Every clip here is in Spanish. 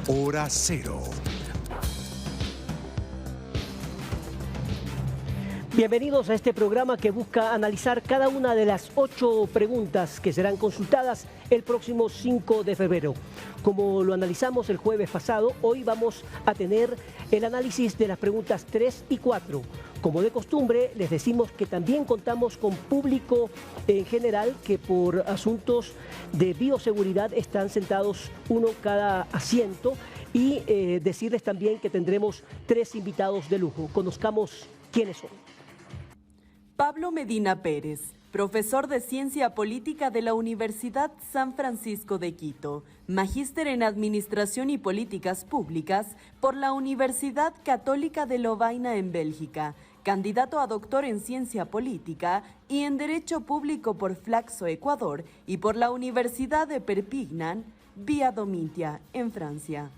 Hora Cero. Bienvenidos a este programa que busca analizar cada una de las 8 preguntas que serán consultadas el próximo 5 de febrero. Como lo analizamos el jueves pasado, hoy vamos a tener el análisis de las preguntas 3 y 4. Como de costumbre, les decimos que también contamos con público en general que por asuntos de bioseguridad están sentados uno cada asiento y decirles también que tendremos 3 invitados de lujo. Conozcamos quiénes son. Pablo Medina Pérez, profesor de Ciencia Política de la Universidad San Francisco de Quito, magíster en Administración y Políticas Públicas por la Universidad Católica de Lovaina en Bélgica, candidato a doctor en Ciencia Política y en Derecho Público por Flaxo, Ecuador, y por la Universidad de Perpignan, vía Domitia, en Francia.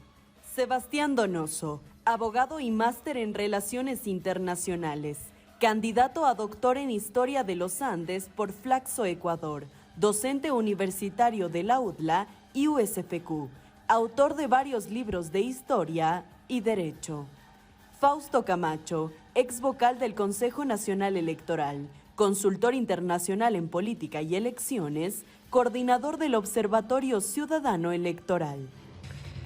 Sebastián Donoso, abogado y máster en Relaciones Internacionales, candidato a doctor en Historia de los Andes por Flaxo, Ecuador, docente universitario de la UDLA y USFQ, autor de varios libros de historia y derecho. Fausto Camacho, ex vocal del Consejo Nacional Electoral, consultor internacional en política y elecciones, coordinador del Observatorio Ciudadano Electoral.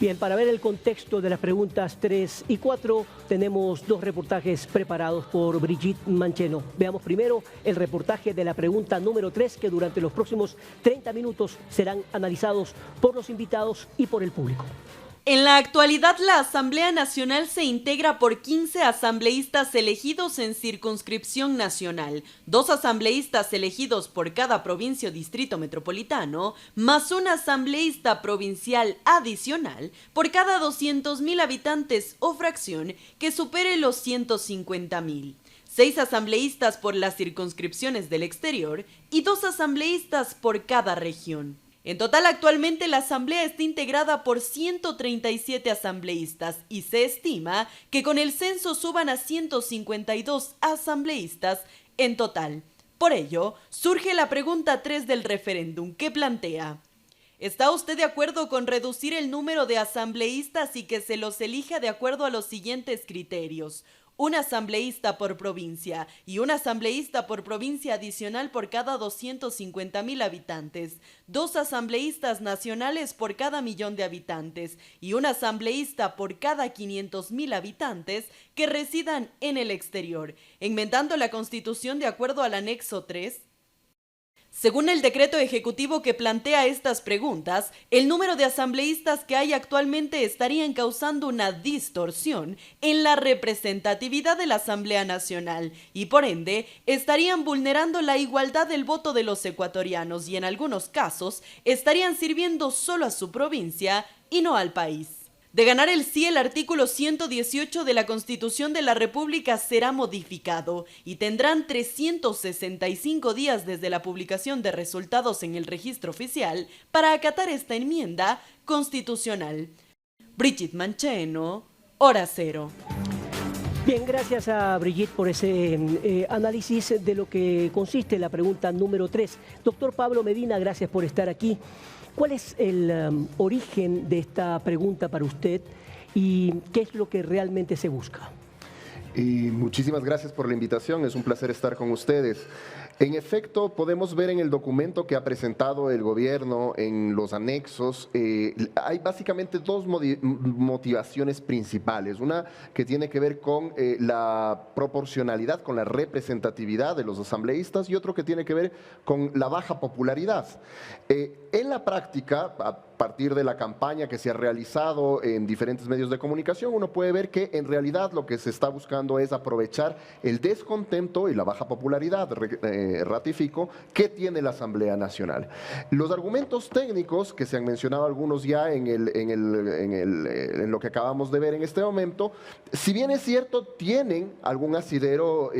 Bien, para ver el contexto de las preguntas 3 y 4, tenemos 2 reportajes preparados por Brigitte Mancheno. Veamos primero el reportaje de la pregunta número 3, que durante los próximos 30 minutos serán analizados por los invitados y por el público. En la actualidad, la Asamblea Nacional se integra por 15 asambleístas elegidos en circunscripción nacional, 2 asambleístas elegidos por cada provincia o distrito metropolitano, más un asambleísta provincial adicional por cada 200.000 habitantes o fracción que supere los 150.000. 6 asambleístas por las circunscripciones del exterior y 2 asambleístas por cada región. En total, actualmente la Asamblea está integrada por 137 asambleístas y se estima que con el censo suban a 152 asambleístas en total. Por ello, surge la pregunta 3 del referéndum, que plantea: ¿está usted de acuerdo con reducir el número de asambleístas y que se los elija de acuerdo a los siguientes criterios? Un asambleísta por provincia y un asambleísta por provincia adicional por cada 250.000 habitantes, 2 asambleístas nacionales por cada 1.000.000 de habitantes y un asambleísta por cada 500.000 habitantes que residan en el exterior, enmendando la Constitución de acuerdo al anexo 3. Según el decreto ejecutivo que plantea estas preguntas, el número de asambleístas que hay actualmente estarían causando una distorsión en la representatividad de la Asamblea Nacional y por ende estarían vulnerando la igualdad del voto de los ecuatorianos y en algunos casos estarían sirviendo solo a su provincia y no al país. De ganar el sí, el artículo 118 de la Constitución de la República será modificado y tendrán 365 días desde la publicación de resultados en el registro oficial para acatar esta enmienda constitucional. Brigitte Mancheno, Hora Cero. Bien, gracias a Brigitte por ese análisis de lo que consiste la pregunta número 3. Doctor Pablo Medina, gracias por estar aquí. ¿Cuál es el origen de esta pregunta para usted y qué es lo que realmente se busca? Muchísimas gracias por la invitación, es un placer estar con ustedes. En efecto, podemos ver en el documento que ha presentado el gobierno, en los anexos, hay básicamente 2 motivaciones principales. Una que tiene que ver con la proporcionalidad, con la representatividad de los asambleístas y otro que tiene que ver con la baja popularidad. En la práctica, a partir de la campaña que se ha realizado en diferentes medios de comunicación, uno puede ver que en realidad lo que se está buscando es aprovechar el descontento y la baja popularidad, ratifico, que tiene la Asamblea Nacional. Los argumentos técnicos, que se han mencionado algunos ya en lo que acabamos de ver en este momento, si bien es cierto, tienen algún asidero,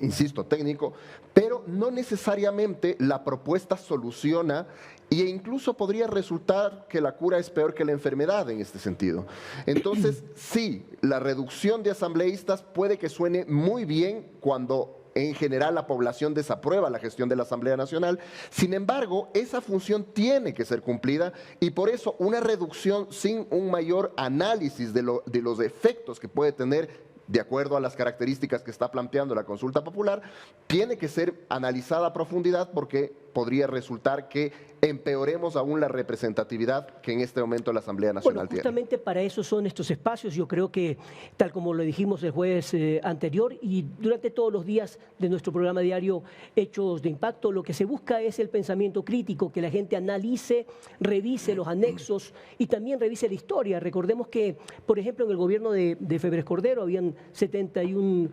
insisto, técnico, pero no necesariamente la propuesta soluciona e incluso podría resultar que la cura es peor que la enfermedad en este sentido. Entonces, sí, la reducción de asambleístas puede que suene muy bien cuando en general la población desaprueba la gestión de la Asamblea Nacional. Sin embargo, esa función tiene que ser cumplida y por eso una reducción sin un mayor análisis de los efectos que puede tener de acuerdo a las características que está planteando la consulta popular, tiene que ser analizada a profundidad porque podría resultar que empeoremos aún la representatividad que en este momento la Asamblea Nacional tiene. Justamente para eso son estos espacios. Yo creo que, tal como lo dijimos el jueves anterior y durante todos los días de nuestro programa diario Hechos de Impacto, lo que se busca es el pensamiento crítico, que la gente analice, revise los anexos y también revise la historia. Recordemos que, por ejemplo, en el gobierno de Febres Cordero habían 71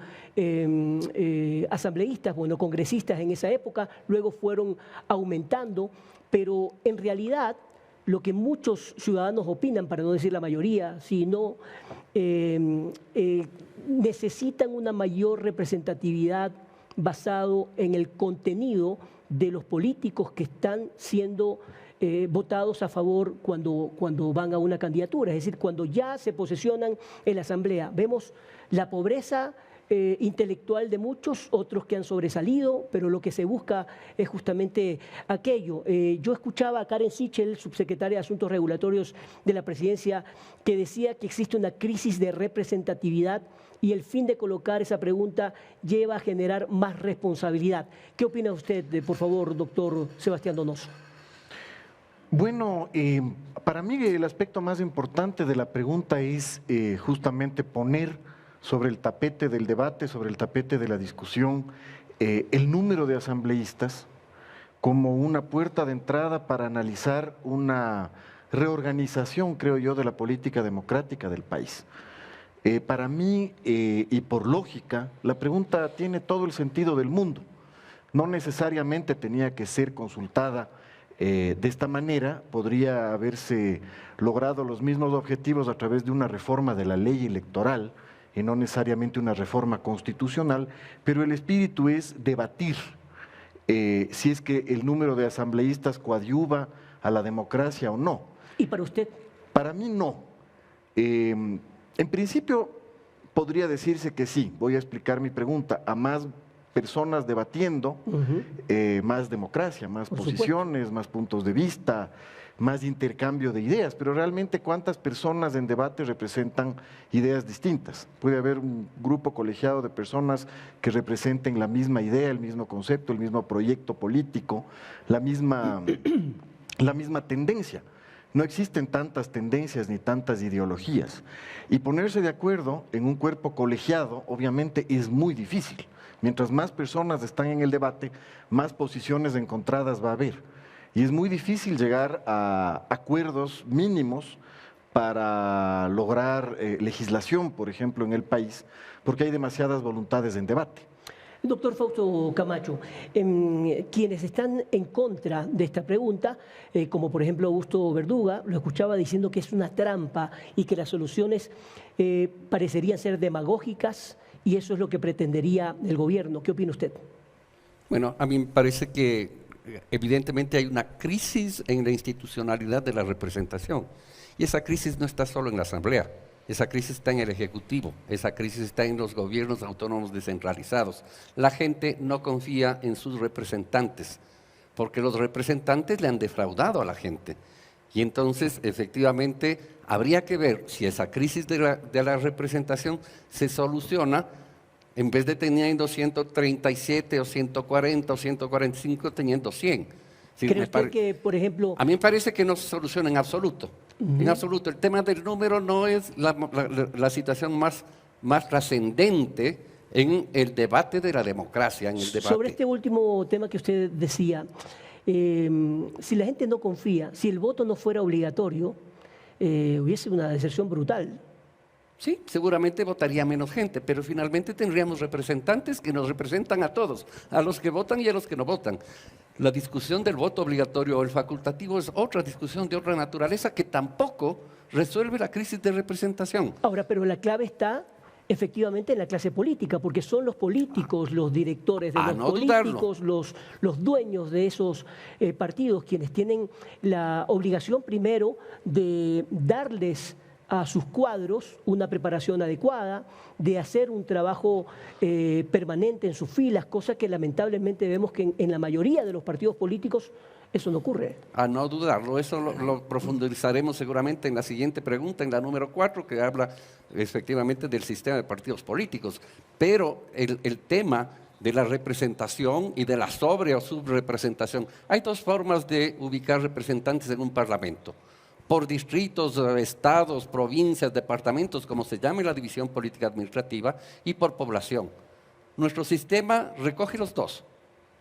asambleístas, bueno, congresistas en esa época, luego fueron aumentando, pero en realidad lo que muchos ciudadanos opinan, para no decir la mayoría, sino necesitan una mayor representatividad basado en el contenido de los políticos que están siendo votados a favor cuando van a una candidatura, es decir, cuando ya se posesionan en la Asamblea. Vemos la pobreza intelectual de muchos, otros que han sobresalido, pero lo que se busca es justamente aquello. Yo escuchaba a Karen Sichel, subsecretaria de Asuntos Regulatorios de la Presidencia, que decía que existe una crisis de representatividad y el fin de colocar esa pregunta lleva a generar más responsabilidad. ¿Qué opina usted, por favor, doctor Sebastián Donoso? Bueno, para mí el aspecto más importante de la pregunta es justamente poner sobre el tapete del debate, sobre el tapete de la discusión, el número de asambleístas como una puerta de entrada para analizar una reorganización, creo yo, de la política democrática del país. Para mí, y por lógica, la pregunta tiene todo el sentido del mundo. No necesariamente tenía que ser consultada de esta manera, podría haberse logrado los mismos objetivos a través de una reforma de la ley electoral, y no necesariamente una reforma constitucional, pero el espíritu es debatir si es que el número de asambleístas coadyuva a la democracia o no. ¿Y para usted? Para mí no. En principio podría decirse que sí. Voy a explicar mi pregunta. A más personas debatiendo, más democracia, más posiciones, más puntos de vista, más intercambio de ideas, pero realmente ¿cuántas personas en debate representan ideas distintas? Puede haber un grupo colegiado de personas que representen la misma idea, el mismo concepto, el mismo proyecto político, la misma tendencia. No existen tantas tendencias ni tantas ideologías. Y ponerse de acuerdo en un cuerpo colegiado, obviamente, es muy difícil. Mientras más personas están en el debate, más posiciones encontradas va a haber. Y es muy difícil llegar a acuerdos mínimos para lograr legislación, por ejemplo, en el país, porque hay demasiadas voluntades en debate. Doctor Fausto Camacho, quienes están en contra de esta pregunta, como por ejemplo Augusto Verduga, lo escuchaba diciendo que es una trampa y que las soluciones parecerían ser demagógicas y eso es lo que pretendería el gobierno. ¿Qué opina usted? Bueno, a mí me parece que evidentemente hay una crisis en la institucionalidad de la representación y esa crisis no está solo en la Asamblea, esa crisis está en el Ejecutivo, esa crisis está en los gobiernos autónomos descentralizados. La gente no confía en sus representantes porque los representantes le han defraudado a la gente y entonces efectivamente habría que ver si esa crisis de la representación se soluciona. En vez de teniendo 137 o 140 o 145, teniendo 100. Sí, ¿Cree usted que, por ejemplo... A mí me parece que no se soluciona en absoluto. En absoluto. El tema del número no es la situación más trascendente en el debate de la democracia. En el debate. Sobre este último tema que usted decía, si la gente no confía, si el voto no fuera obligatorio, hubiese una deserción brutal. Sí, seguramente votaría menos gente, pero finalmente tendríamos representantes que nos representan a todos, a los que votan y a los que no votan. La discusión del voto obligatorio o el facultativo es otra discusión de otra naturaleza que tampoco resuelve la crisis de representación. Ahora, pero la clave está efectivamente en la clase política, porque son los políticos, los directores de los políticos, los dueños de esos partidos, quienes tienen la obligación primero de darles a sus cuadros una preparación adecuada, de hacer un trabajo permanente en sus filas, cosa que lamentablemente vemos que en la mayoría de los partidos políticos eso no ocurre. A no dudarlo, eso lo profundizaremos seguramente en la siguiente pregunta, en la número 4, que habla efectivamente del sistema de partidos políticos. Pero el tema de la representación y de la sobre o subrepresentación, hay dos formas de ubicar representantes en un parlamento: por distritos, estados, provincias, departamentos, como se llame la división política administrativa, y por población. Nuestro sistema recoge los dos.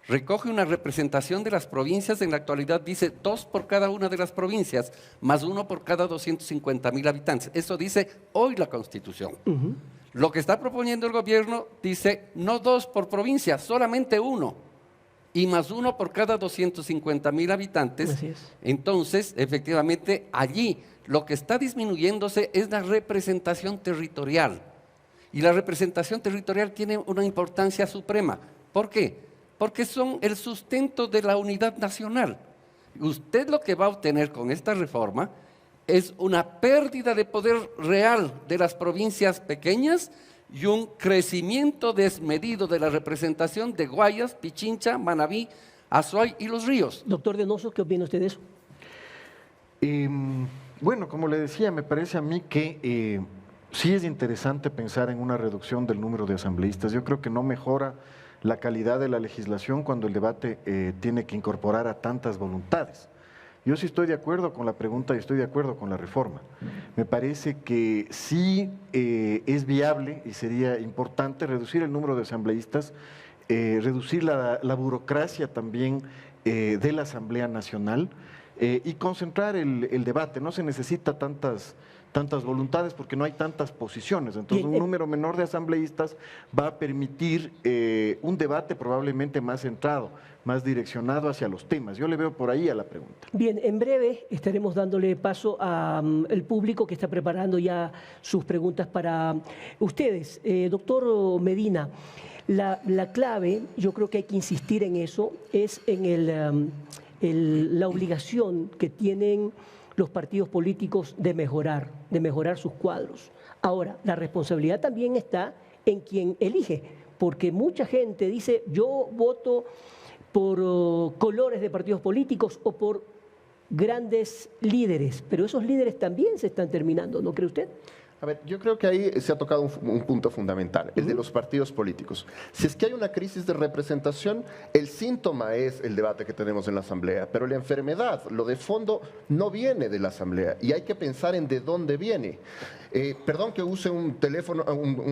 Recoge una representación de las provincias, en la actualidad dice 2 por cada una de las provincias, más 1 por cada 250,000 habitantes. Eso dice hoy la Constitución. Lo que está proponiendo el gobierno dice no 2 por provincia, solamente 1. Y más 1 por cada 250,000 habitantes. Así es. Entonces, efectivamente, allí lo que está disminuyéndose es la representación territorial. Y la representación territorial tiene una importancia suprema. ¿Por qué? Porque son el sustento de la unidad nacional. Usted lo que va a obtener con esta reforma es una pérdida de poder real de las provincias pequeñas y un crecimiento desmedido de la representación de Guayas, Pichincha, Manabí, Azuay y Los Ríos. Doctor Donoso, ¿qué opina usted de eso? Bueno, como le decía, me parece a mí que sí es interesante pensar en una reducción del número de asambleístas. Yo creo que no mejora la calidad de la legislación cuando el debate tiene que incorporar a tantas voluntades. Yo sí estoy de acuerdo con la pregunta y estoy de acuerdo con la reforma. Me parece que sí es viable y sería importante reducir el número de asambleístas, reducir la burocracia también de la Asamblea Nacional y concentrar el debate. No se necesita tantas voluntades porque no hay tantas posiciones. Entonces, un número menor de asambleístas va a permitir un debate probablemente más centrado, más direccionado hacia los temas. Yo le veo por ahí a la pregunta. Bien, en breve estaremos dándole paso al público que está preparando ya sus preguntas para ustedes. Doctor Medina, la clave, yo creo que hay que insistir en eso, es en la obligación que tienen los partidos políticos de mejorar sus cuadros. Ahora, la responsabilidad también está en quien elige, porque mucha gente dice, yo voto por colores de partidos políticos o por grandes líderes, pero esos líderes también se están terminando, ¿no cree usted? A ver, yo creo que ahí se ha tocado un punto fundamental, el de los partidos políticos. Si es que hay una crisis de representación, el síntoma es el debate que tenemos en la Asamblea, pero la enfermedad, lo de fondo, no viene de la Asamblea y hay que pensar en de dónde viene. Perdón que use un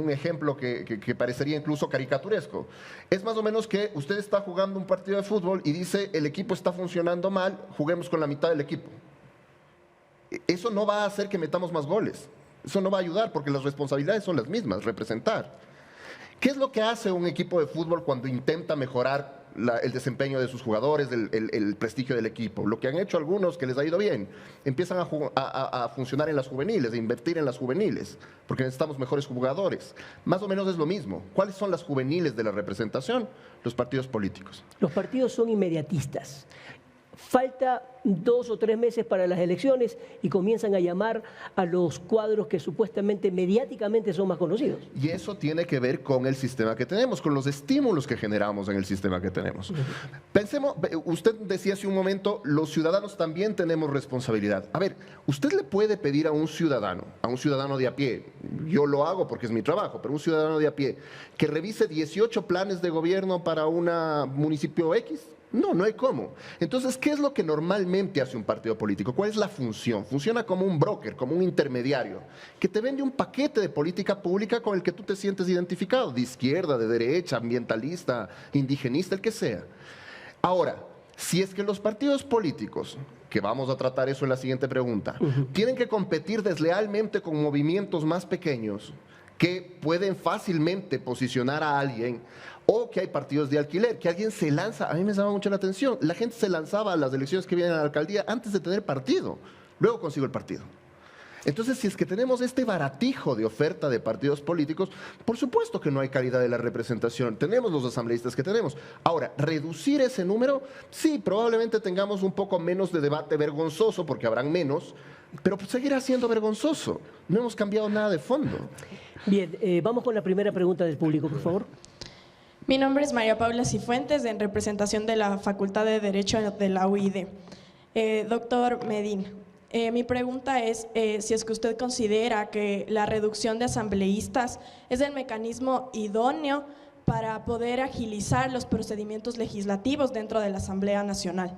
ejemplo que parecería incluso caricaturesco. Es más o menos que usted está jugando un partido de fútbol y dice, el equipo está funcionando mal, juguemos con la mitad del equipo. Eso no va a hacer que metamos más goles. Eso no va a ayudar porque las responsabilidades son las mismas, representar. ¿Qué es lo que hace un equipo de fútbol cuando intenta mejorar el desempeño de sus jugadores, el prestigio del equipo? Lo que han hecho algunos que les ha ido bien, empiezan a funcionar en las juveniles, a invertir en las juveniles, porque necesitamos mejores jugadores. Más o menos es lo mismo. ¿Cuáles son las juveniles de la representación? Los partidos políticos. Los partidos son inmediatistas. Falta 2 o 3 meses para las elecciones y comienzan a llamar a los cuadros que supuestamente mediáticamente son más conocidos. Y eso tiene que ver con el sistema que tenemos, con los estímulos que generamos en el sistema que tenemos. Pensemos, usted decía hace un momento, los ciudadanos también tenemos responsabilidad. A ver, usted le puede pedir a un ciudadano de a pie, yo lo hago porque es mi trabajo, pero un ciudadano de a pie, que revise 18 planes de gobierno para un municipio X. No, no hay cómo. Entonces, ¿qué es lo que normalmente hace un partido político? ¿Cuál es la función? Funciona como un broker, como un intermediario, que te vende un paquete de política pública con el que tú te sientes identificado, de izquierda, de derecha, ambientalista, indigenista, el que sea. Ahora, si es que los partidos políticos, que vamos a tratar eso en la siguiente pregunta, tienen que competir deslealmente con movimientos más pequeños que pueden fácilmente posicionar a alguien, o que hay partidos de alquiler, que alguien se lanza. A mí me llama mucho la atención, la gente se lanzaba a las elecciones que vienen a la alcaldía antes de tener partido, luego consigo el partido. Entonces, si es que tenemos este baratijo de oferta de partidos políticos, por supuesto que no hay calidad de la representación. Tenemos los asambleístas que tenemos. Ahora, reducir ese número, sí, probablemente tengamos un poco menos de debate vergonzoso, porque habrán menos, pero seguirá siendo vergonzoso. No hemos cambiado nada de fondo. Bien, vamos con la primera pregunta del público, por favor. Mi nombre es María Paula Cifuentes, en representación de la Facultad de Derecho de la UID. Doctor Medina, mi pregunta es si es que usted considera que la reducción de asambleístas es el mecanismo idóneo para poder agilizar los procedimientos legislativos dentro de la Asamblea Nacional.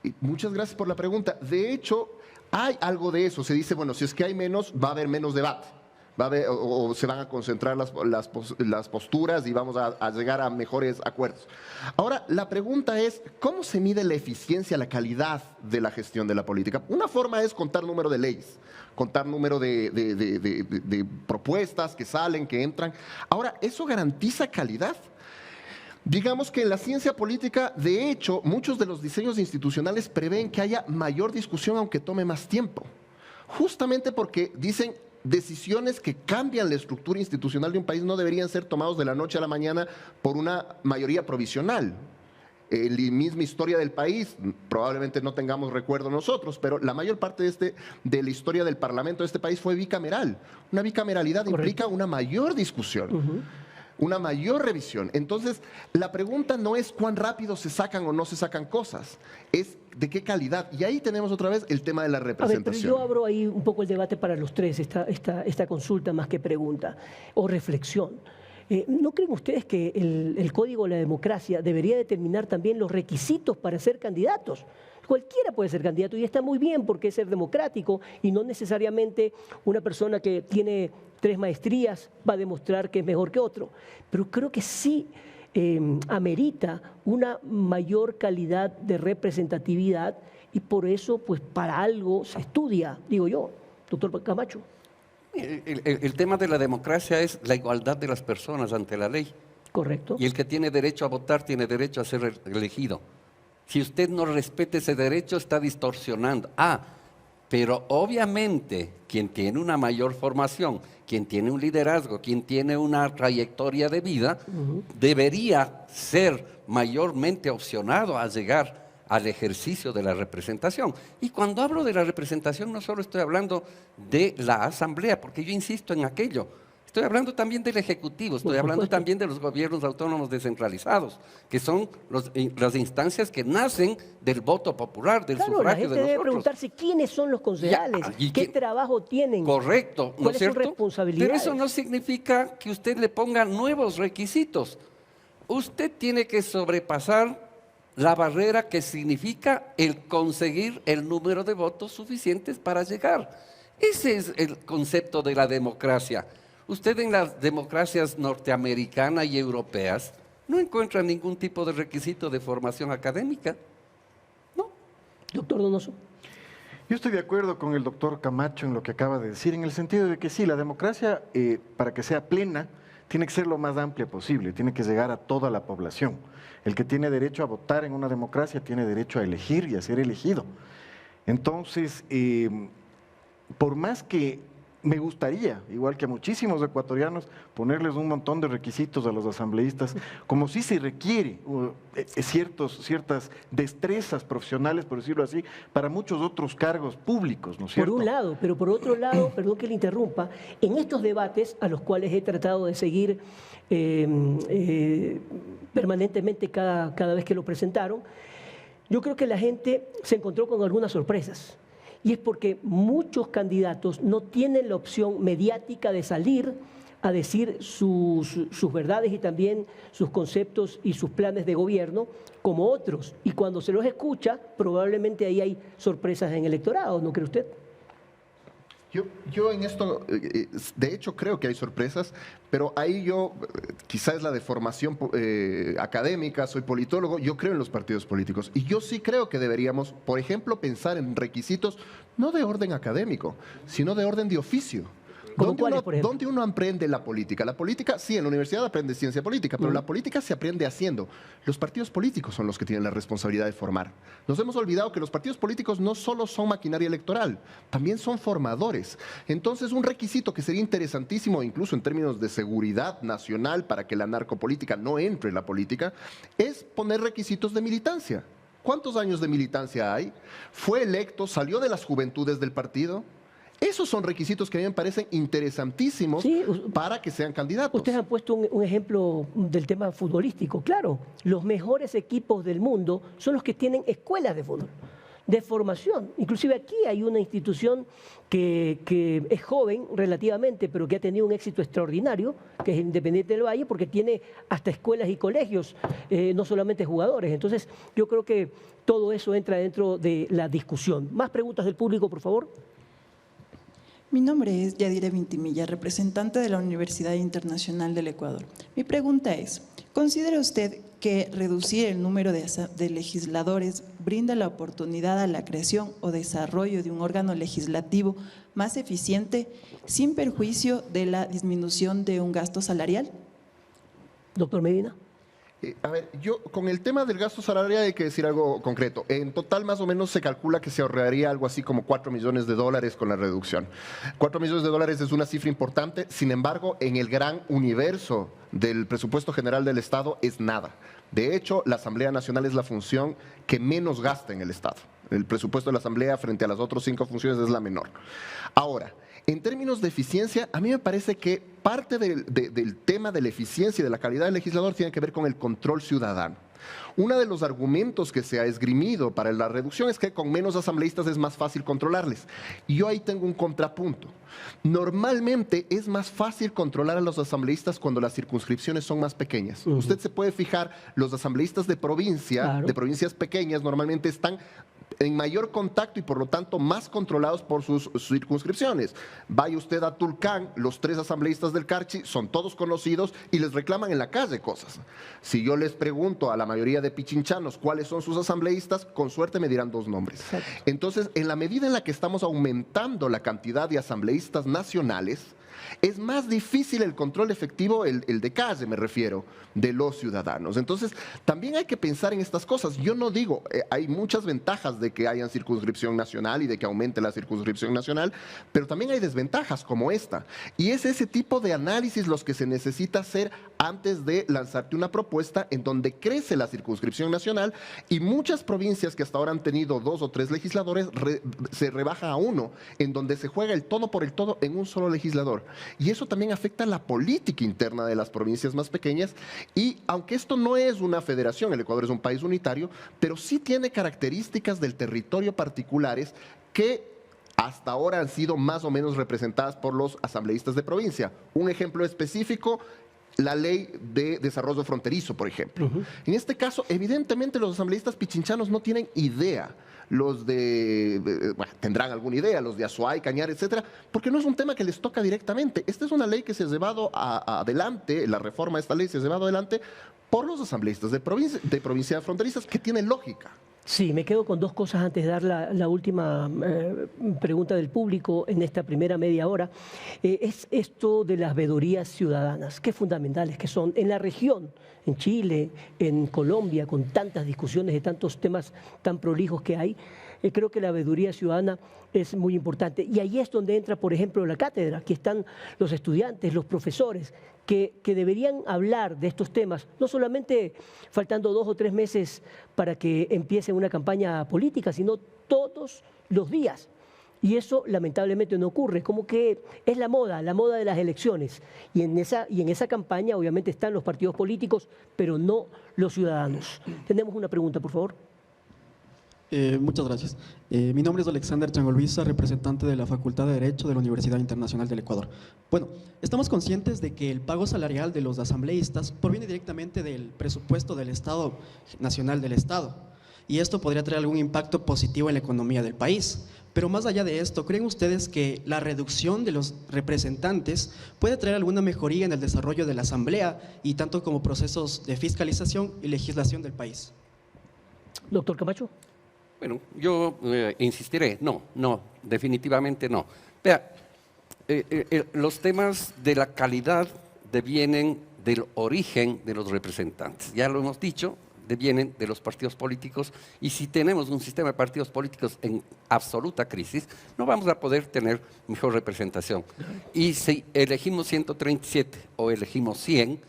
Y muchas gracias por la pregunta. De hecho, hay algo de eso. Se dice, bueno, si es que hay menos, va a haber menos debate. Va a haber, o se van a concentrar las posturas y vamos a llegar a mejores acuerdos. Ahora, la pregunta es, ¿cómo se mide la eficiencia, la calidad de la gestión de la política? Una forma es contar número de leyes, contar número de propuestas que salen, que entran. Ahora, ¿eso garantiza calidad? Digamos que en la ciencia política, de hecho, muchos de los diseños institucionales prevén que haya mayor discusión aunque tome más tiempo. Justamente porque dicen, decisiones que cambian la estructura institucional de un país no deberían ser tomados de la noche a la mañana por una mayoría provisional. En la misma historia del país, probablemente no tengamos recuerdo nosotros, pero la mayor parte de la historia del Parlamento de este país fue bicameral. Una bicameralidad implica una mayor discusión. Una mayor revisión. Entonces, la pregunta no es cuán rápido se sacan o no se sacan cosas, es de qué calidad. Y ahí tenemos otra vez el tema de la representación. A ver, pero yo abro ahí un poco el debate para los tres, esta consulta más que pregunta o reflexión. ¿No creen ustedes que el Código de la Democracia debería determinar también los requisitos para ser candidatos? Cualquiera puede ser candidato y está muy bien porque es ser democrático y no necesariamente una persona que tiene 3 maestrías va a demostrar que es mejor que otro. Pero creo que sí amerita una mayor calidad de representatividad y por eso, pues para algo se estudia, digo yo, doctor Camacho. El tema de la democracia es la igualdad de las personas ante la ley. Correcto. Y el que tiene derecho a votar tiene derecho a ser elegido. Si usted no respeta ese derecho, está distorsionando. Pero obviamente quien tiene una mayor formación, quien tiene un liderazgo, quien tiene una trayectoria de vida, debería ser mayormente opcionado a llegar al ejercicio de la representación. Y cuando hablo de la representación, no solo estoy hablando de la asamblea, porque yo insisto en aquello. Estoy hablando también del Ejecutivo, estoy hablando también de los gobiernos autónomos descentralizados, que son las instancias que nacen del voto popular, del sufragio de nosotros. La gente debe preguntarse quiénes son los concejales, qué trabajo tienen. Correcto, ¿no es cierto? ¿Cuáles son responsabilidades? Pero eso no significa que usted le ponga nuevos requisitos. Usted tiene que sobrepasar la barrera que significa el conseguir el número de votos suficientes para llegar. Ese es el concepto de la democracia. Usted en las democracias norteamericanas y europeas no encuentra ningún tipo de requisito de formación académica. ¿No? Doctor Donoso. Yo estoy de acuerdo con el doctor Camacho en lo que acaba de decir, en el sentido de que sí, la democracia, para que sea plena, tiene que ser lo más amplia posible, tiene que llegar a toda la población. El que tiene derecho a votar en una democracia tiene derecho a elegir y a ser elegido. Entonces, por más que me gustaría, igual que a muchísimos ecuatorianos, ponerles un montón de requisitos a los asambleístas, como si se requiere ciertas destrezas profesionales, por decirlo así, para muchos otros cargos públicos, ¿no es cierto? Por un lado, pero por otro lado, perdón que le interrumpa, en estos debates a los cuales he tratado de seguir permanentemente cada vez que lo presentaron, yo creo que la gente se encontró con algunas sorpresas. Y es porque muchos candidatos no tienen la opción mediática de salir a decir sus verdades y también sus conceptos y sus planes de gobierno como otros. Y cuando se los escucha, probablemente ahí hay sorpresas en el electorado, ¿no cree usted? Yo en esto, de hecho creo que hay sorpresas, pero ahí yo, quizás es la deformación académica, soy politólogo, yo creo en los partidos políticos y yo sí creo que deberíamos, por ejemplo, pensar en requisitos no de orden académico, sino de orden de oficio. ¿Como cuáles, por ejemplo? ¿Dónde uno aprende la política? La política, sí, en la universidad aprende ciencia política, pero la política se aprende haciendo. Los partidos políticos son los que tienen la responsabilidad de formar. Nos hemos olvidado que los partidos políticos no solo son maquinaria electoral, también son formadores. Entonces, un requisito que sería interesantísimo, incluso en términos de seguridad nacional, para que la narcopolítica no entre en la política, es poner requisitos de militancia. ¿Cuántos años de militancia hay? ¿Fue electo? ¿Salió de las juventudes del partido? Esos son requisitos que a mí me parecen interesantísimos para que sean candidatos. Ustedes han puesto un ejemplo del tema futbolístico. Claro, los mejores equipos del mundo son los que tienen escuelas de fútbol, de formación. Inclusive aquí hay una institución que es joven relativamente, pero que ha tenido un éxito extraordinario, que es Independiente del Valle, porque tiene hasta escuelas y colegios, no solamente jugadores. Entonces, yo creo que todo eso entra dentro de la discusión. ¿Más preguntas del público, por favor? Mi nombre es Yadira Vintimilla, representante de la Universidad Internacional del Ecuador. Mi pregunta es, ¿considera usted que reducir el número de legisladores brinda la oportunidad a la creación o desarrollo de un órgano legislativo más eficiente sin perjuicio de la disminución de un gasto salarial? Doctor Medina. A ver, yo con el tema del gasto salarial hay que decir algo concreto. En total más o menos se calcula que se ahorraría algo así como $4 millones con la reducción. $4 millones es una cifra importante, sin embargo, en el gran universo del presupuesto general del Estado es nada. De hecho, la Asamblea Nacional es la función que menos gasta en el Estado. El presupuesto de la Asamblea frente a las otras 5 funciones es la menor. Ahora, en términos de eficiencia, a mí me parece que parte del tema de la eficiencia y de la calidad del legislador tiene que ver con el control ciudadano. Uno de los argumentos que se ha esgrimido para la reducción es que con menos asambleístas es más fácil controlarles. Y yo ahí tengo un contrapunto. Normalmente es más fácil controlar a los asambleístas cuando las circunscripciones son más pequeñas. Usted se puede fijar, los asambleístas de provincia, claro, de provincias pequeñas, normalmente están en mayor contacto y por lo tanto más controlados por sus circunscripciones. Vaya usted a Tulcán, los 3 asambleístas del Carchi son todos conocidos y les reclaman en la calle cosas. Si yo les pregunto a la mayoría de pichinchanos cuáles son sus asambleístas, con suerte me dirán 2 nombres. Exacto. Entonces, en la medida en la que estamos aumentando la cantidad de asambleístas nacionales, es más difícil el control efectivo, el de calle me refiero, de los ciudadanos. Entonces, también hay que pensar en estas cosas. Yo no digo, hay muchas ventajas de que haya circunscripción nacional y de que aumente la circunscripción nacional, pero también hay desventajas como esta. Y es ese tipo de análisis los que se necesita hacer antes de lanzarte una propuesta en donde crece la circunscripción nacional y muchas provincias que hasta ahora han tenido 2 o 3 legisladores se rebaja a 1, en donde se juega el todo por el todo en un solo legislador. Y eso también afecta la política interna de las provincias más pequeñas. Y aunque esto no es una federación, el Ecuador es un país unitario, pero sí tiene características del territorio particulares que hasta ahora han sido más o menos representadas por los asambleístas de provincia. Un ejemplo específico, la ley de desarrollo fronterizo, por ejemplo. En este caso, evidentemente los asambleístas pichinchanos no tienen idea. Los bueno, tendrán alguna idea, los de Azuay, Cañar, etcétera, porque no es un tema que les toca directamente. Esta es una ley que se ha llevado adelante, la reforma de esta ley se ha llevado adelante por los asambleístas de provincias fronterizas, que tiene lógica. Sí, me quedo con 2 cosas antes de dar la última pregunta del público en esta primera media hora. Es esto de las veedurías ciudadanas, qué fundamentales que son en la región, en Chile, en Colombia, con tantas discusiones de tantos temas tan prolijos que hay. Creo que la veeduría ciudadana es muy importante. Y ahí es donde entra, por ejemplo, la cátedra. Aquí están los estudiantes, los profesores, que deberían hablar de estos temas, no solamente faltando 2 o 3 meses para que empiece una campaña política, sino todos los días. Y eso lamentablemente no ocurre, como que es la moda de las elecciones. Y en esa campaña obviamente están los partidos políticos, pero no los ciudadanos. Tenemos una pregunta, por favor. Muchas gracias. Mi nombre es Alexander Changolviza, representante de la Facultad de Derecho de la Universidad Internacional del Ecuador. Bueno, estamos conscientes de que el pago salarial de los asambleístas proviene directamente del presupuesto del Estado Nacional del Estado, y esto podría traer algún impacto positivo en la economía del país. Pero más allá de esto, ¿creen ustedes que la reducción de los representantes puede traer alguna mejoría en el desarrollo de la Asamblea y tanto como procesos de fiscalización y legislación del país? Doctor Camacho. Bueno, yo insistiré, no, definitivamente no. Vea, los temas de la calidad devienen del origen de los representantes. Ya lo hemos dicho, devienen de los partidos políticos, y si tenemos un sistema de partidos políticos en absoluta crisis, no vamos a poder tener mejor representación. Y si elegimos 137 o elegimos 100,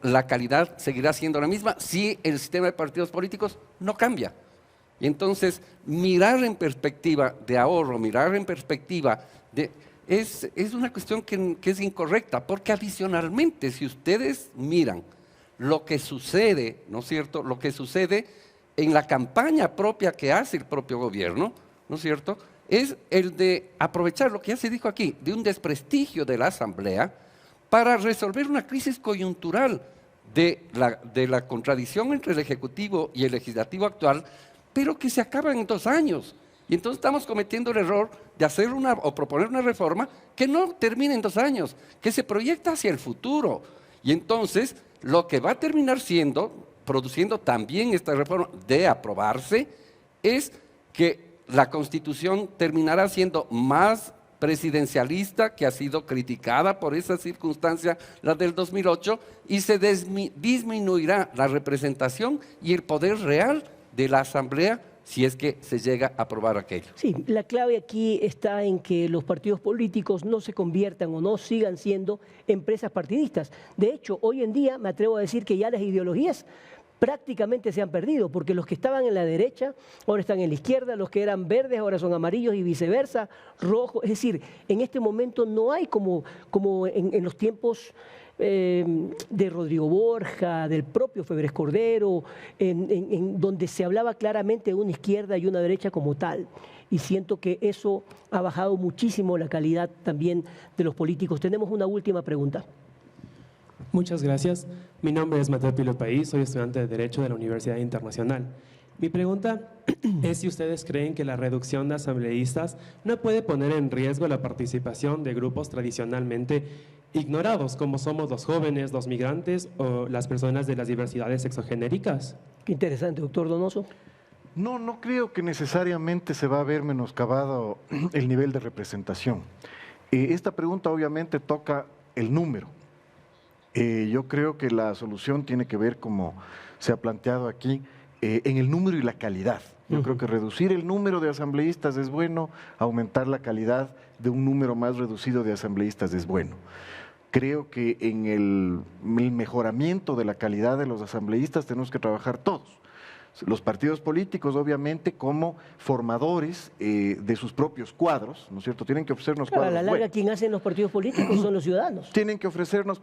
la calidad seguirá siendo la misma si el sistema de partidos políticos no cambia. Y entonces, mirar en perspectiva de ahorro, mirar en perspectiva de... Es una cuestión que es incorrecta, porque adicionalmente, si ustedes miran lo que sucede, ¿no es cierto?, lo que sucede en la campaña propia que hace el propio gobierno, ¿no es cierto?, es el de aprovechar lo que ya se dijo aquí, de un desprestigio de la Asamblea para resolver una crisis coyuntural de la contradicción entre el Ejecutivo y el Legislativo actual, pero que se acaba en 2 años. Y entonces estamos cometiendo el error de hacer o proponer una reforma que no termine en 2 años, que se proyecta hacia el futuro. Y entonces lo que va a terminar produciendo también esta reforma de aprobarse, es que la Constitución terminará siendo más presidencialista, que ha sido criticada por esa circunstancia, la del 2008, y se disminuirá la representación y el poder real de la Asamblea si es que se llega a aprobar aquello. Sí, la clave aquí está en que los partidos políticos no se conviertan o no sigan siendo empresas partidistas. De hecho, hoy en día me atrevo a decir que ya las ideologías prácticamente se han perdido, porque los que estaban en la derecha ahora están en la izquierda, los que eran verdes ahora son amarillos y viceversa, rojos. Es decir, en este momento no hay como en los tiempos de Rodrigo Borja, del propio Febres Cordero, en donde se hablaba claramente de una izquierda y una derecha como tal. Y siento que eso ha bajado muchísimo la calidad también de los políticos. Tenemos una última pregunta. Muchas gracias. Mi nombre es Mateo Pilo País, soy estudiante de Derecho de la Universidad Internacional. Mi pregunta es si ustedes creen que la reducción de asambleístas no puede poner en riesgo la participación de grupos tradicionalmente ignorados, como somos los jóvenes, los migrantes o las personas de las diversidades sexogenéricas. Qué interesante, doctor Donoso. No creo que necesariamente se va a ver menoscabado el nivel de representación. Esta pregunta obviamente toca el número. Yo creo que la solución tiene que ver, como se ha planteado aquí, en el número y la calidad. Yo creo que reducir el número de asambleístas es bueno, aumentar la calidad de un número más reducido de asambleístas es bueno. Creo que en el mejoramiento de la calidad de los asambleístas tenemos que trabajar todos. Los partidos políticos, obviamente, como formadores de sus propios cuadros, ¿no es cierto? Tienen que ofrecernos cuadros buenos. A la larga, quien hacen los partidos políticos son los ciudadanos. Tienen que ofrecernos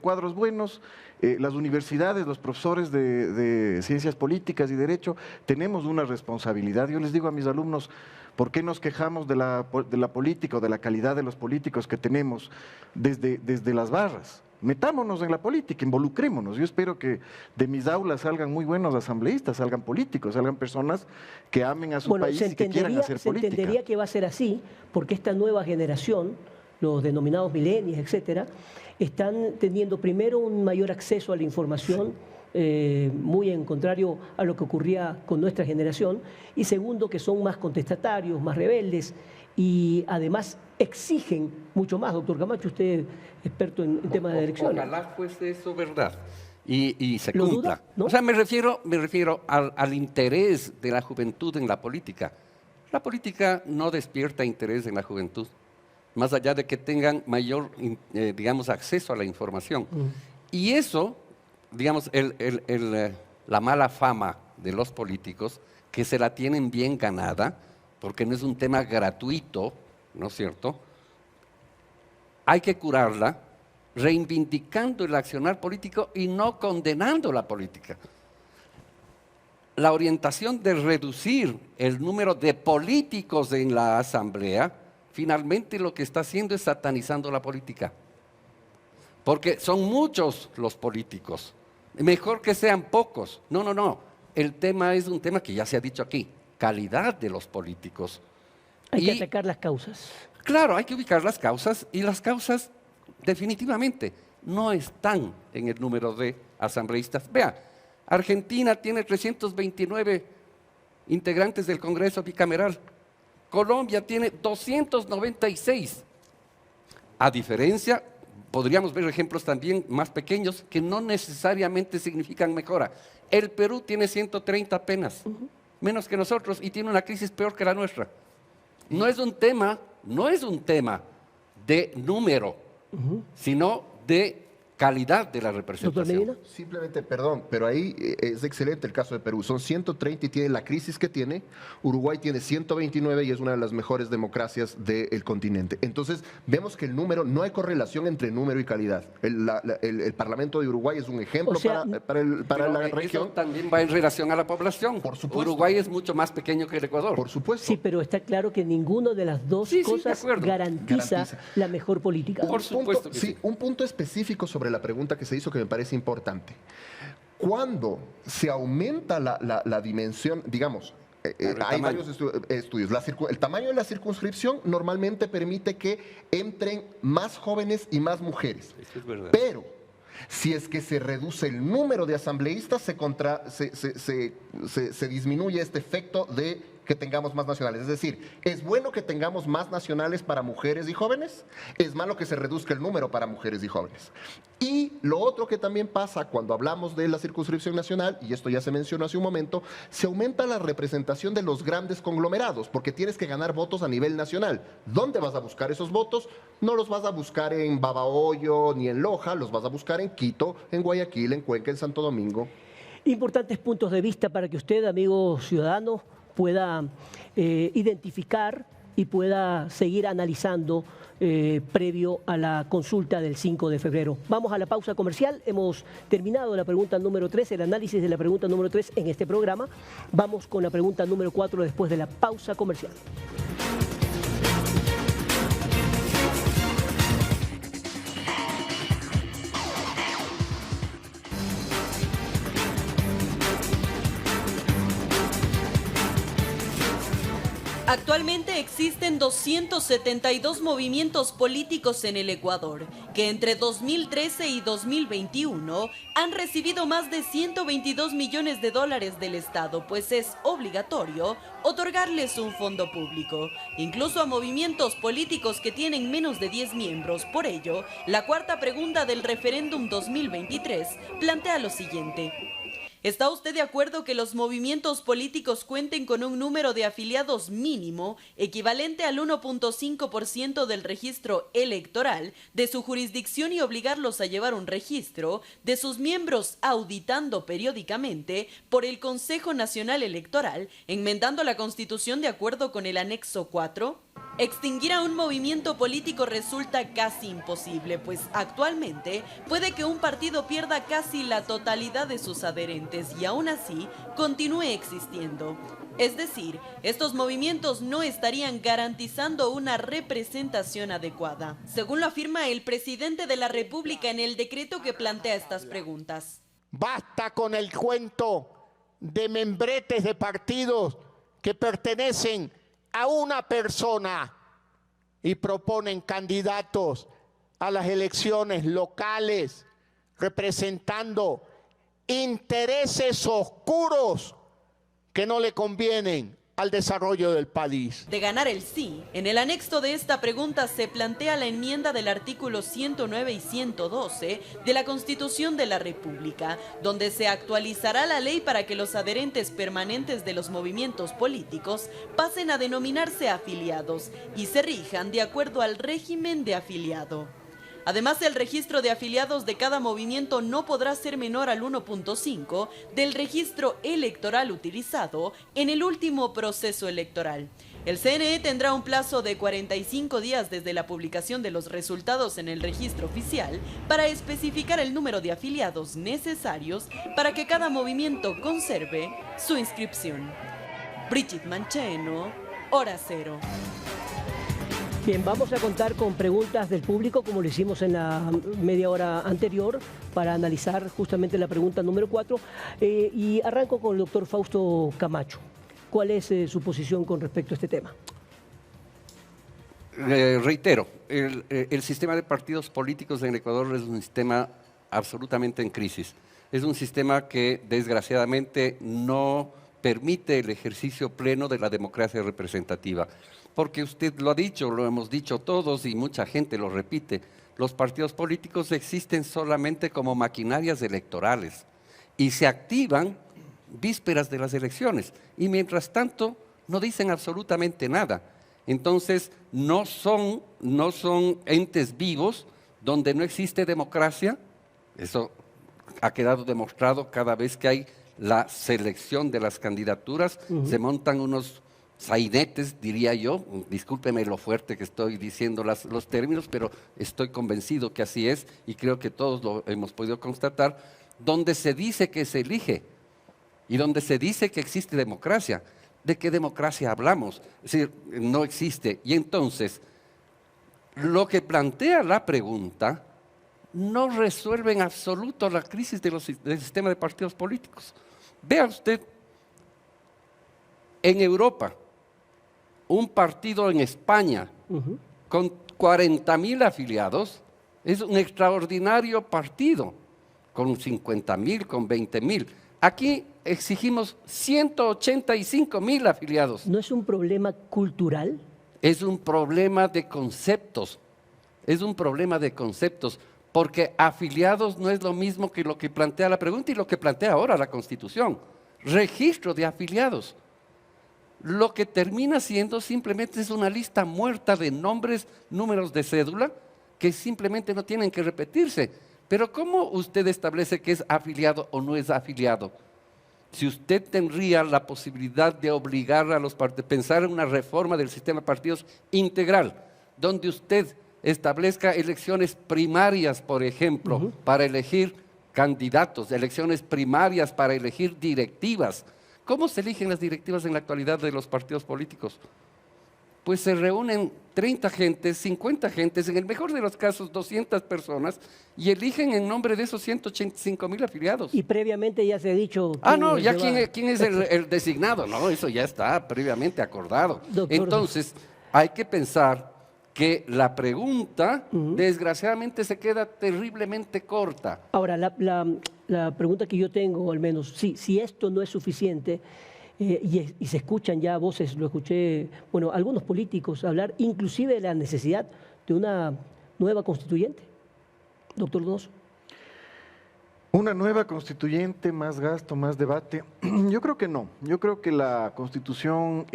cuadros buenos. Las universidades, los profesores de ciencias políticas y derecho, tenemos una responsabilidad. Yo les digo a mis alumnos, ¿por qué nos quejamos de la política o de la calidad de los políticos que tenemos desde las barras? Metámonos en la política, involucrémonos. Yo espero que de mis aulas salgan muy buenos asambleístas, salgan políticos, salgan personas que amen a su país y que quieran hacer política. Se entendería que va a ser así, porque esta nueva generación, los denominados millennials, etcétera, están teniendo primero un mayor acceso a la información, muy en contrario a lo que ocurría con nuestra generación, y segundo, que son más contestatarios, más rebeldes, y además exigen mucho más. Doctor Camacho, usted experto en temas de elecciones. Ojalá fuese eso verdad y se ¿Lo cumpla. duda? ¿No? O sea, me refiero al interés de la juventud en la política. La política no despierta interés en la juventud, más allá de que tengan mayor, digamos, acceso a la información. Y eso, digamos, la mala fama de los políticos, que se la tienen bien ganada, porque no es un tema gratuito, ¿no es cierto? Hay que curarla reivindicando el accionar político y no condenando la política. La orientación de reducir el número de políticos en la Asamblea, finalmente lo que está haciendo es satanizando la política. Porque son muchos los políticos. Mejor que sean pocos. No. El tema es un tema que ya se ha dicho aquí. Calidad de los políticos. Hay que atacar las causas. Claro, hay que ubicar las causas, y las causas definitivamente no están en el número de asambleístas. Vea, Argentina tiene 329 integrantes del Congreso bicameral. Colombia tiene 296. A diferencia, podríamos ver ejemplos también más pequeños que no necesariamente significan mejora. El Perú tiene 130 apenas, menos que nosotros, y tiene una crisis peor que la nuestra. No es un tema de número, sino de calidad de la representación. Simplemente, perdón, pero ahí es excelente el caso de Perú. Son 130 y tiene la crisis que tiene. Uruguay tiene 129 y es una de las mejores democracias del continente. Entonces, vemos que el número, no hay correlación entre número y calidad. El Parlamento de Uruguay es un ejemplo para la región. Eso también va en relación a la población. Por supuesto. Uruguay es mucho más pequeño que el Ecuador. Por supuesto. Sí, pero está claro que ninguno de las dos cosas garantiza la mejor política. Por supuesto que sí. Un punto específico sobre la pregunta que se hizo que me parece importante. Cuando se aumenta la dimensión, digamos, hay varios estudios. El tamaño de la circunscripción normalmente permite que entren más jóvenes y más mujeres. Eso es verdad. Pero si es que se reduce el número de asambleístas, se disminuye este efecto de que tengamos más nacionales. Es decir, ¿es bueno que tengamos más nacionales para mujeres y jóvenes? Es malo que se reduzca el número para mujeres y jóvenes. Y lo otro que también pasa cuando hablamos de la circunscripción nacional, y esto ya se mencionó hace un momento, se aumenta la representación de los grandes conglomerados, porque tienes que ganar votos a nivel nacional. ¿Dónde vas a buscar esos votos? No los vas a buscar en Babahoyo ni en Loja, los vas a buscar en Quito, en Guayaquil, en Cuenca, en Santo Domingo. Importantes puntos de vista para que usted, amigo ciudadano, pueda identificar y pueda seguir analizando previo a la consulta del 5 de febrero. Vamos a la pausa comercial. Hemos terminado la pregunta número 3, el análisis de la pregunta número 3 en este programa. Vamos con la pregunta número 4 después de la pausa comercial. Actualmente existen 272 movimientos políticos en el Ecuador, que entre 2013 y 2021 han recibido más de 122 millones de dólares del Estado, pues es obligatorio otorgarles un fondo público, incluso a movimientos políticos que tienen menos de 10 miembros. Por ello, la cuarta pregunta del referéndum 2023 plantea lo siguiente. ¿Está usted de acuerdo que los movimientos políticos cuenten con un número de afiliados mínimo equivalente al 1.5% del registro electoral de su jurisdicción y obligarlos a llevar un registro de sus miembros auditando periódicamente por el Consejo Nacional Electoral, enmendando la Constitución de acuerdo con el anexo 4? Extinguir a un movimiento político resulta casi imposible, pues actualmente puede que un partido pierda casi la totalidad de sus adherentes y aún así continúe existiendo. Es decir, estos movimientos no estarían garantizando una representación adecuada, según lo afirma el presidente de la República en el decreto que plantea estas preguntas. Basta con el cuento de membretes de partidos que pertenecen a una persona y proponen candidatos a las elecciones locales representando intereses oscuros que no le convienen al desarrollo del país. De ganar el sí, en el anexo de esta pregunta se plantea la enmienda del artículo 109 y 112 de la Constitución de la República, donde se actualizará la ley para que los adherentes permanentes de los movimientos políticos pasen a denominarse afiliados y se rijan de acuerdo al régimen de afiliado. Además, el registro de afiliados de cada movimiento no podrá ser menor al 1.5 del registro electoral utilizado en el último proceso electoral. El CNE tendrá un plazo de 45 días desde la publicación de los resultados en el registro oficial para especificar el número de afiliados necesarios para que cada movimiento conserve su inscripción. Brigitte Mancheno, Hora Cero. Bien, vamos a contar con preguntas del público, como lo hicimos en la media hora anterior, para analizar justamente la pregunta número 4. Y arranco con el doctor Fausto Camacho. ¿Cuál es su posición con respecto a este tema? Reitero, el sistema de partidos políticos en Ecuador es un sistema absolutamente en crisis. Es un sistema que desgraciadamente no permite el ejercicio pleno de la democracia representativa. porque usted lo ha dicho, lo hemos dicho todos y mucha gente lo repite, los partidos políticos existen solamente como maquinarias electorales y se activan vísperas de las elecciones y mientras tanto no dicen absolutamente nada. Entonces no son entes vivos donde no existe democracia. Eso ha quedado demostrado cada vez que hay la selección de las candidaturas, se montan unos sainetes, diría yo, discúlpeme lo fuerte que estoy diciendo los términos, pero estoy convencido que así es y creo que todos lo hemos podido constatar, donde se dice que se elige y donde se dice que existe democracia. ¿De qué democracia hablamos? Es decir, no existe. Y entonces, lo que plantea la pregunta no resuelve en absoluto la crisis del sistema de partidos políticos. Vea usted, en Europa, un partido en España con 40.000 afiliados es un extraordinario partido, con 50.000, con 20.000. Aquí exigimos 185.000 afiliados. ¿No es un problema cultural? Es un problema de conceptos. Es un problema de conceptos, porque afiliados no es lo mismo que lo que plantea la pregunta y lo que plantea ahora la Constitución. Registro de afiliados. Lo que termina siendo simplemente es una lista muerta de nombres, números de cédula, que simplemente no tienen que repetirse. Pero ¿cómo usted establece que es afiliado o no es afiliado? Si usted tendría la posibilidad de obligar a los partidos, pensar en una reforma del sistema de partidos integral, donde usted establezca elecciones primarias, por ejemplo, para elegir candidatos, elecciones primarias para elegir directivas. ¿Cómo se eligen las directivas en la actualidad de los partidos políticos? Pues se reúnen 30 gentes, 50 gentes, en el mejor de los casos 200 personas, y eligen en nombre de esos 185.000 afiliados. Y previamente ya se ha dicho... No, ya quién es el designado, no, eso ya está previamente acordado. Doctor, entonces, hay que pensar que la pregunta, desgraciadamente, se queda terriblemente corta. Ahora, la pregunta que yo tengo, al menos, si esto no es suficiente, y se escuchan ya voces, lo escuché, bueno, algunos políticos hablar, inclusive de la necesidad de una nueva constituyente. Doctor Donoso. Una nueva constituyente, más gasto, más debate. Yo creo que no. Yo creo que la Constitución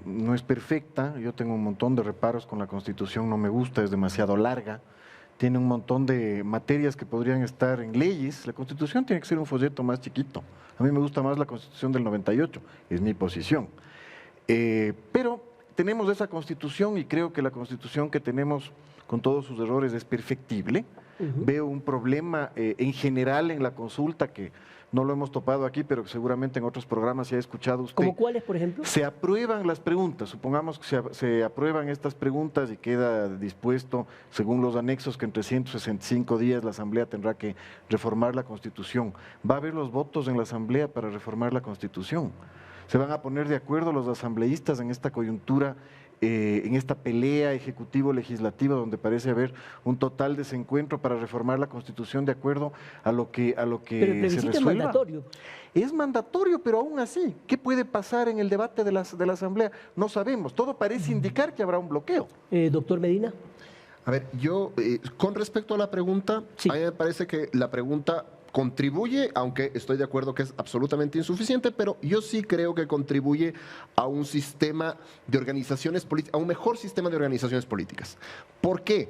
no es perfecta. Yo tengo un montón de reparos con la Constitución, no me gusta, es demasiado larga. Tiene un montón de materias que podrían estar en leyes. La Constitución tiene que ser un folleto más chiquito. A mí me gusta más la Constitución del 98, es mi posición. Pero tenemos esa Constitución y creo que la Constitución que tenemos, con todos sus errores, es perfectible. Veo un problema en general en la consulta que no lo hemos topado aquí, pero que seguramente en otros programas se ha escuchado usted. ¿Cómo cuáles, por ejemplo? Se aprueban las preguntas, supongamos que se aprueban estas preguntas y queda dispuesto, según los anexos, que en 365 días la Asamblea tendrá que reformar la Constitución. Va a haber los votos en la Asamblea para reformar la Constitución. Se van a poner de acuerdo los asambleístas en esta coyuntura, en esta pelea ejecutivo-legislativa donde parece haber un total desencuentro para reformar la Constitución de acuerdo a lo que pero el plebiscito es mandatorio. Es mandatorio, pero aún así, ¿qué puede pasar en el debate de la Asamblea? No sabemos, todo parece indicar que habrá un bloqueo. Doctor Medina. A ver, yo, con respecto a la pregunta, sí, a mí me parece que la pregunta contribuye, aunque estoy de acuerdo que es absolutamente insuficiente, pero yo sí creo que contribuye a un sistema de organizaciones políticas, a un mejor sistema de organizaciones políticas. ¿Por qué?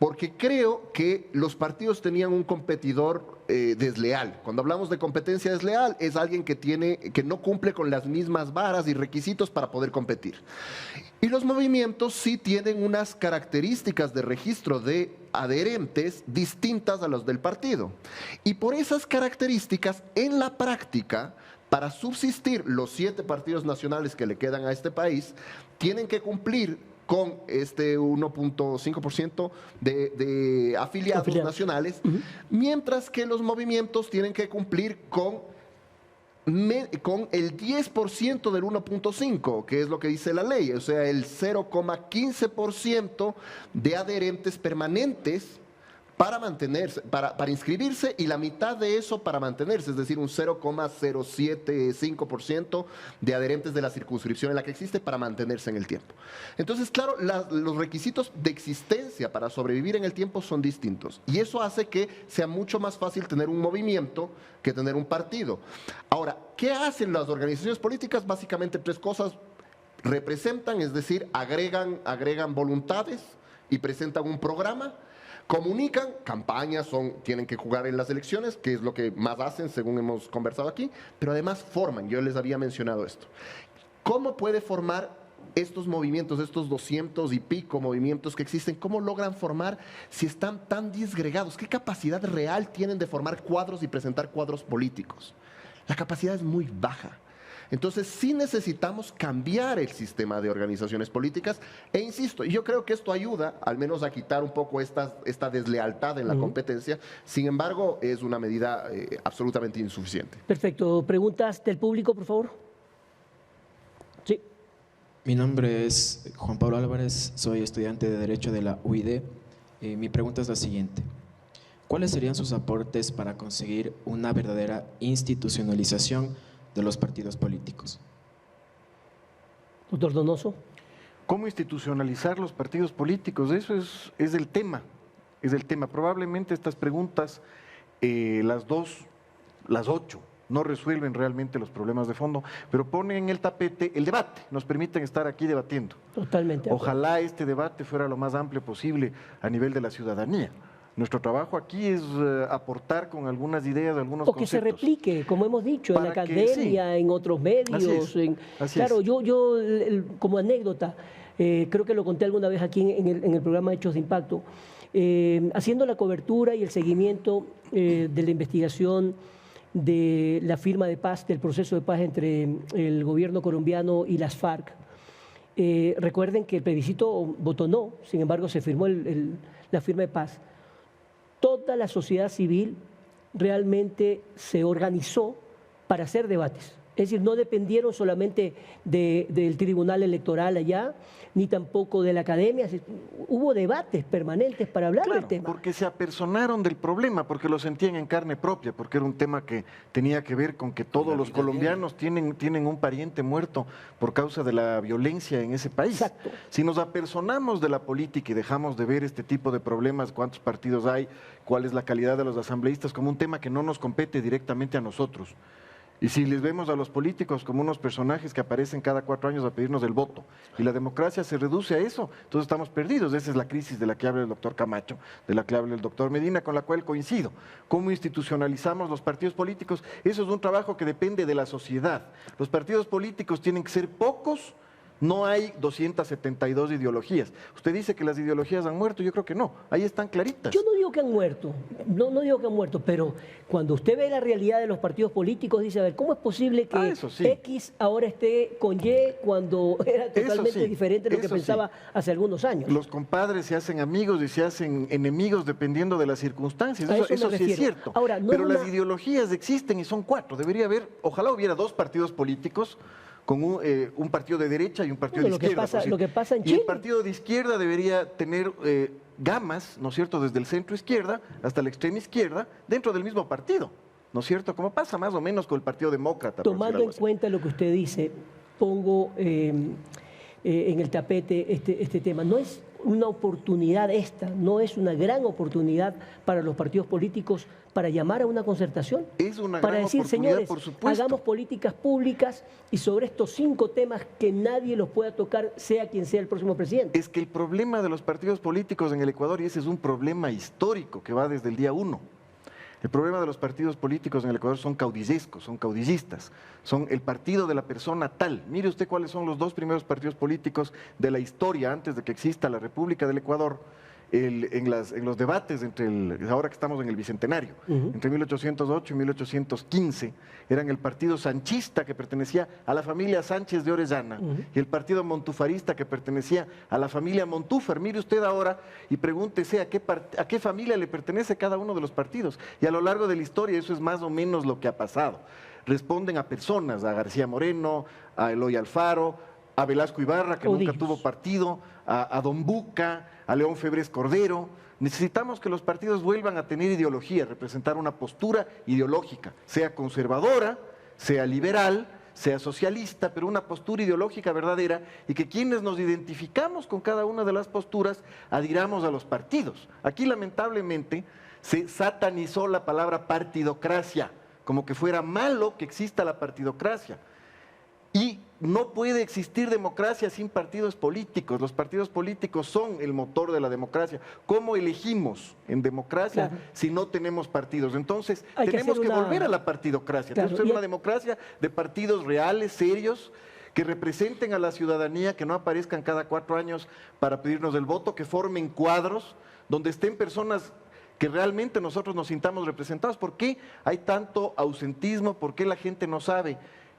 Porque creo que los partidos tenían un competidor desleal. Cuando hablamos de competencia desleal, es alguien que no cumple con las mismas varas y requisitos para poder competir. Y los movimientos sí tienen unas características de registro de adherentes distintas a las del partido. Y por esas características, en la práctica, para subsistir los 7 partidos nacionales que le quedan a este país, tienen que cumplir con este 1.5% de afiliados nacionales, mientras que los movimientos tienen que cumplir con el 10% del 1.5, que es lo que dice la ley, o sea, el 0,15% de adherentes permanentes para mantenerse, para inscribirse, y la mitad de eso para mantenerse, es decir, un 0,075% de adherentes de la circunscripción en la que existe para mantenerse en el tiempo. Entonces, claro, los requisitos de existencia para sobrevivir en el tiempo son distintos, y eso hace que sea mucho más fácil tener un movimiento que tener un partido. Ahora, ¿qué hacen las organizaciones políticas? Básicamente tres cosas. Representan, es decir, agregan voluntades y presentan un programa. Comunican, campañas tienen que jugar en las elecciones, que es lo que más hacen según hemos conversado aquí, pero además forman, yo les había mencionado esto. ¿Cómo puede formar estos movimientos, estos 200 y pico movimientos que existen? ¿Cómo logran formar si están tan disgregados? ¿Qué capacidad real tienen de formar cuadros y presentar cuadros políticos? La capacidad es muy baja. Entonces, sí necesitamos cambiar el sistema de organizaciones políticas, e insisto, yo creo que esto ayuda al menos a quitar un poco esta deslealtad en la competencia. Sin embargo, es una medida absolutamente insuficiente. Perfecto. ¿Preguntas del público, por favor? Sí. Mi nombre es Juan Pablo Álvarez, soy estudiante de Derecho de la UID. Mi pregunta es la siguiente. ¿Cuáles serían sus aportes para conseguir una verdadera institucionalización de los partidos políticos? Doctor Donoso. ¿Cómo institucionalizar los partidos políticos? Eso es el tema. Es el tema. Probablemente estas preguntas, las 8, no resuelven realmente los problemas de fondo, pero ponen en el tapete el debate, nos permiten estar aquí debatiendo. Totalmente. Ojalá este debate fuera lo más amplio posible a nivel de la ciudadanía. Nuestro trabajo aquí es aportar con algunas ideas, algunos conceptos. O que se replique, como hemos dicho, en la academia, en otros medios. Claro, yo como anécdota, creo que lo conté alguna vez aquí en el programa Hechos de Impacto, haciendo la cobertura y el seguimiento de la investigación de la firma de paz, del proceso de paz entre el gobierno colombiano y las FARC. Recuerden que el plebiscito votó no, sin embargo se firmó la firma de paz. Toda la sociedad civil realmente se organizó para hacer debates. Es decir, no dependieron solamente del tribunal electoral allá, ni tampoco de la academia. Hubo debates permanentes para hablar del tema. Porque se apersonaron del problema, porque lo sentían en carne propia, porque era un tema que tenía que ver con que todos los colombianos tienen un pariente muerto por causa de la violencia en ese país. Exacto. Si nos apersonamos de la política y dejamos de ver este tipo de problemas, cuántos partidos hay, cuál es la calidad de los asambleístas, como un tema que no nos compete directamente a nosotros. Y si les vemos a los políticos como unos personajes que aparecen cada 4 años a pedirnos el voto, y la democracia se reduce a eso, entonces estamos perdidos. Esa es la crisis de la que habla el doctor Camacho, de la que habla el doctor Medina, con la cual coincido. ¿Cómo institucionalizamos los partidos políticos? Eso es un trabajo que depende de la sociedad. Los partidos políticos tienen que ser pocos. No hay 272 ideologías. Usted dice que las ideologías han muerto, yo creo que no, ahí están claritas. Yo no digo que han muerto, no digo que han muerto, pero cuando usted ve la realidad de los partidos políticos, dice, a ver, ¿cómo es posible que X ahora esté con Y cuando era totalmente diferente de lo que pensaba hace algunos años? Los compadres se hacen amigos y se hacen enemigos dependiendo de las circunstancias, eso sí es cierto. Ahora, pero las ideologías existen y son 4, debería haber, ojalá hubiera 2 partidos políticos, con un partido de derecha y un partido de izquierda. Lo que pasa en y Chile. el partido de izquierda debería tener gamas, ¿no es cierto?, desde el centro izquierda hasta la extrema izquierda, dentro del mismo partido, ¿no es cierto?, como pasa más o menos con el Partido Demócrata. Tomando en cuenta lo que usted dice, pongo en el tapete este tema. No es una oportunidad no es una gran oportunidad para los partidos políticos para llamar a una concertación. Es una para gran decir, oportunidad, señores, por supuesto. Hagamos políticas públicas y sobre estos 5 temas que nadie los pueda tocar, sea quien sea el próximo presidente. Es que el problema de los partidos políticos en el Ecuador, y ese es un problema histórico que va desde el día 1, el problema de los partidos políticos en el Ecuador son caudillescos, son caudillistas, son el partido de la persona tal. Mire usted cuáles son los 2 primeros partidos políticos de la historia antes de que exista la República del Ecuador, en los debates ahora que estamos en el Bicentenario, entre 1808 y 1815, eran el partido sanchista que pertenecía a la familia Sánchez de Orellana y el partido montufarista que pertenecía a la familia Montúfar. Mire usted ahora y pregúntese a qué familia le pertenece cada uno de los partidos. Y a lo largo de la historia eso es más o menos lo que ha pasado. Responden a personas, a García Moreno, a Eloy Alfaro, a Velasco Ibarra, que Caudillos. nunca tuvo partido, a Don Buca, a León Febres Cordero. Necesitamos que los partidos vuelvan a tener ideología, representar una postura ideológica, sea conservadora, sea liberal, sea socialista, pero una postura ideológica verdadera, y que quienes nos identificamos con cada una de las posturas adhiramos a los partidos. Aquí lamentablemente se satanizó la palabra partidocracia, como que fuera malo que exista la partidocracia. Y no puede existir democracia sin partidos políticos. Los partidos políticos son el motor de la democracia. ¿Cómo elegimos en democracia si no tenemos partidos? Entonces, tenemos que volver a la partidocracia. Tenemos que ser una democracia de partidos reales, serios, que representen a la ciudadanía, que no aparezcan cada 4 años para pedirnos el voto, que formen cuadros donde estén personas que realmente nosotros nos sintamos representados. ¿Por qué hay tanto ausentismo? ¿Por qué la gente no sabe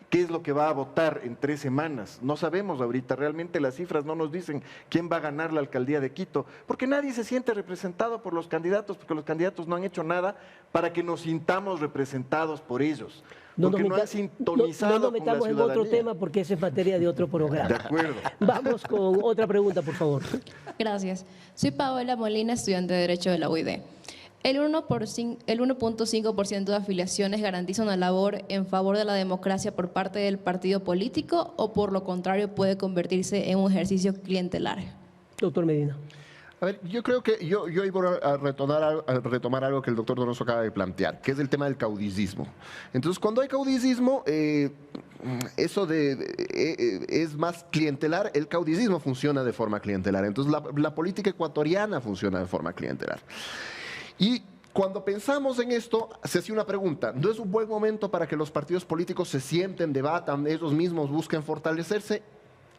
qué es lo que va a votar en 3 semanas? No sabemos ahorita, realmente las cifras no nos dicen quién va a ganar la alcaldía de Quito, porque nadie se siente representado por los candidatos, porque los candidatos no han hecho nada para que nos sintamos representados por ellos. Porque no han sintonizado no nos metamos con la en otro ciudadanía. tema porque esa es materia de otro programa. De acuerdo. Vamos con otra pregunta, por favor. Gracias. Soy Paola Molina, estudiante de Derecho de la UID. El 1.5% de afiliaciones garantiza una labor en favor de la democracia por parte del partido político o por lo contrario puede convertirse en un ejercicio clientelar. Doctor Medina. A ver, yo creo que yo iba a retomar algo que el doctor Donoso acaba de plantear, que es el tema del caudillismo. Entonces, cuando hay caudillismo, eso es más clientelar. El caudillismo funciona de forma clientelar. Entonces, la política ecuatoriana funciona de forma clientelar. Y cuando pensamos en esto, se hace una pregunta. ¿No es un buen momento para que los partidos políticos se sienten, debatan, ellos mismos busquen fortalecerse?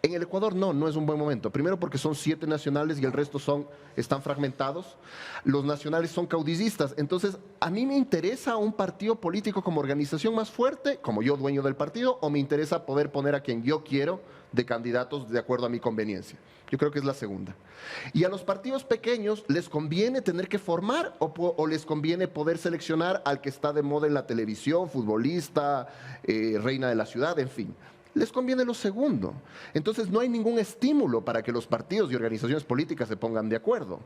En el Ecuador no es un buen momento. Primero porque son 7 nacionales y el resto están fragmentados. Los nacionales son caudillistas. Entonces, ¿a mí me interesa un partido político como organización más fuerte, como yo dueño del partido, o me interesa poder poner a quien yo quiero de candidatos de acuerdo a mi conveniencia? Yo creo que es la segunda. Y a los partidos pequeños, ¿les conviene tener que formar o les conviene poder seleccionar al que está de moda en la televisión, futbolista, reina de la ciudad, en fin? Les conviene lo segundo. Entonces no hay ningún estímulo para que los partidos y organizaciones políticas se pongan de acuerdo.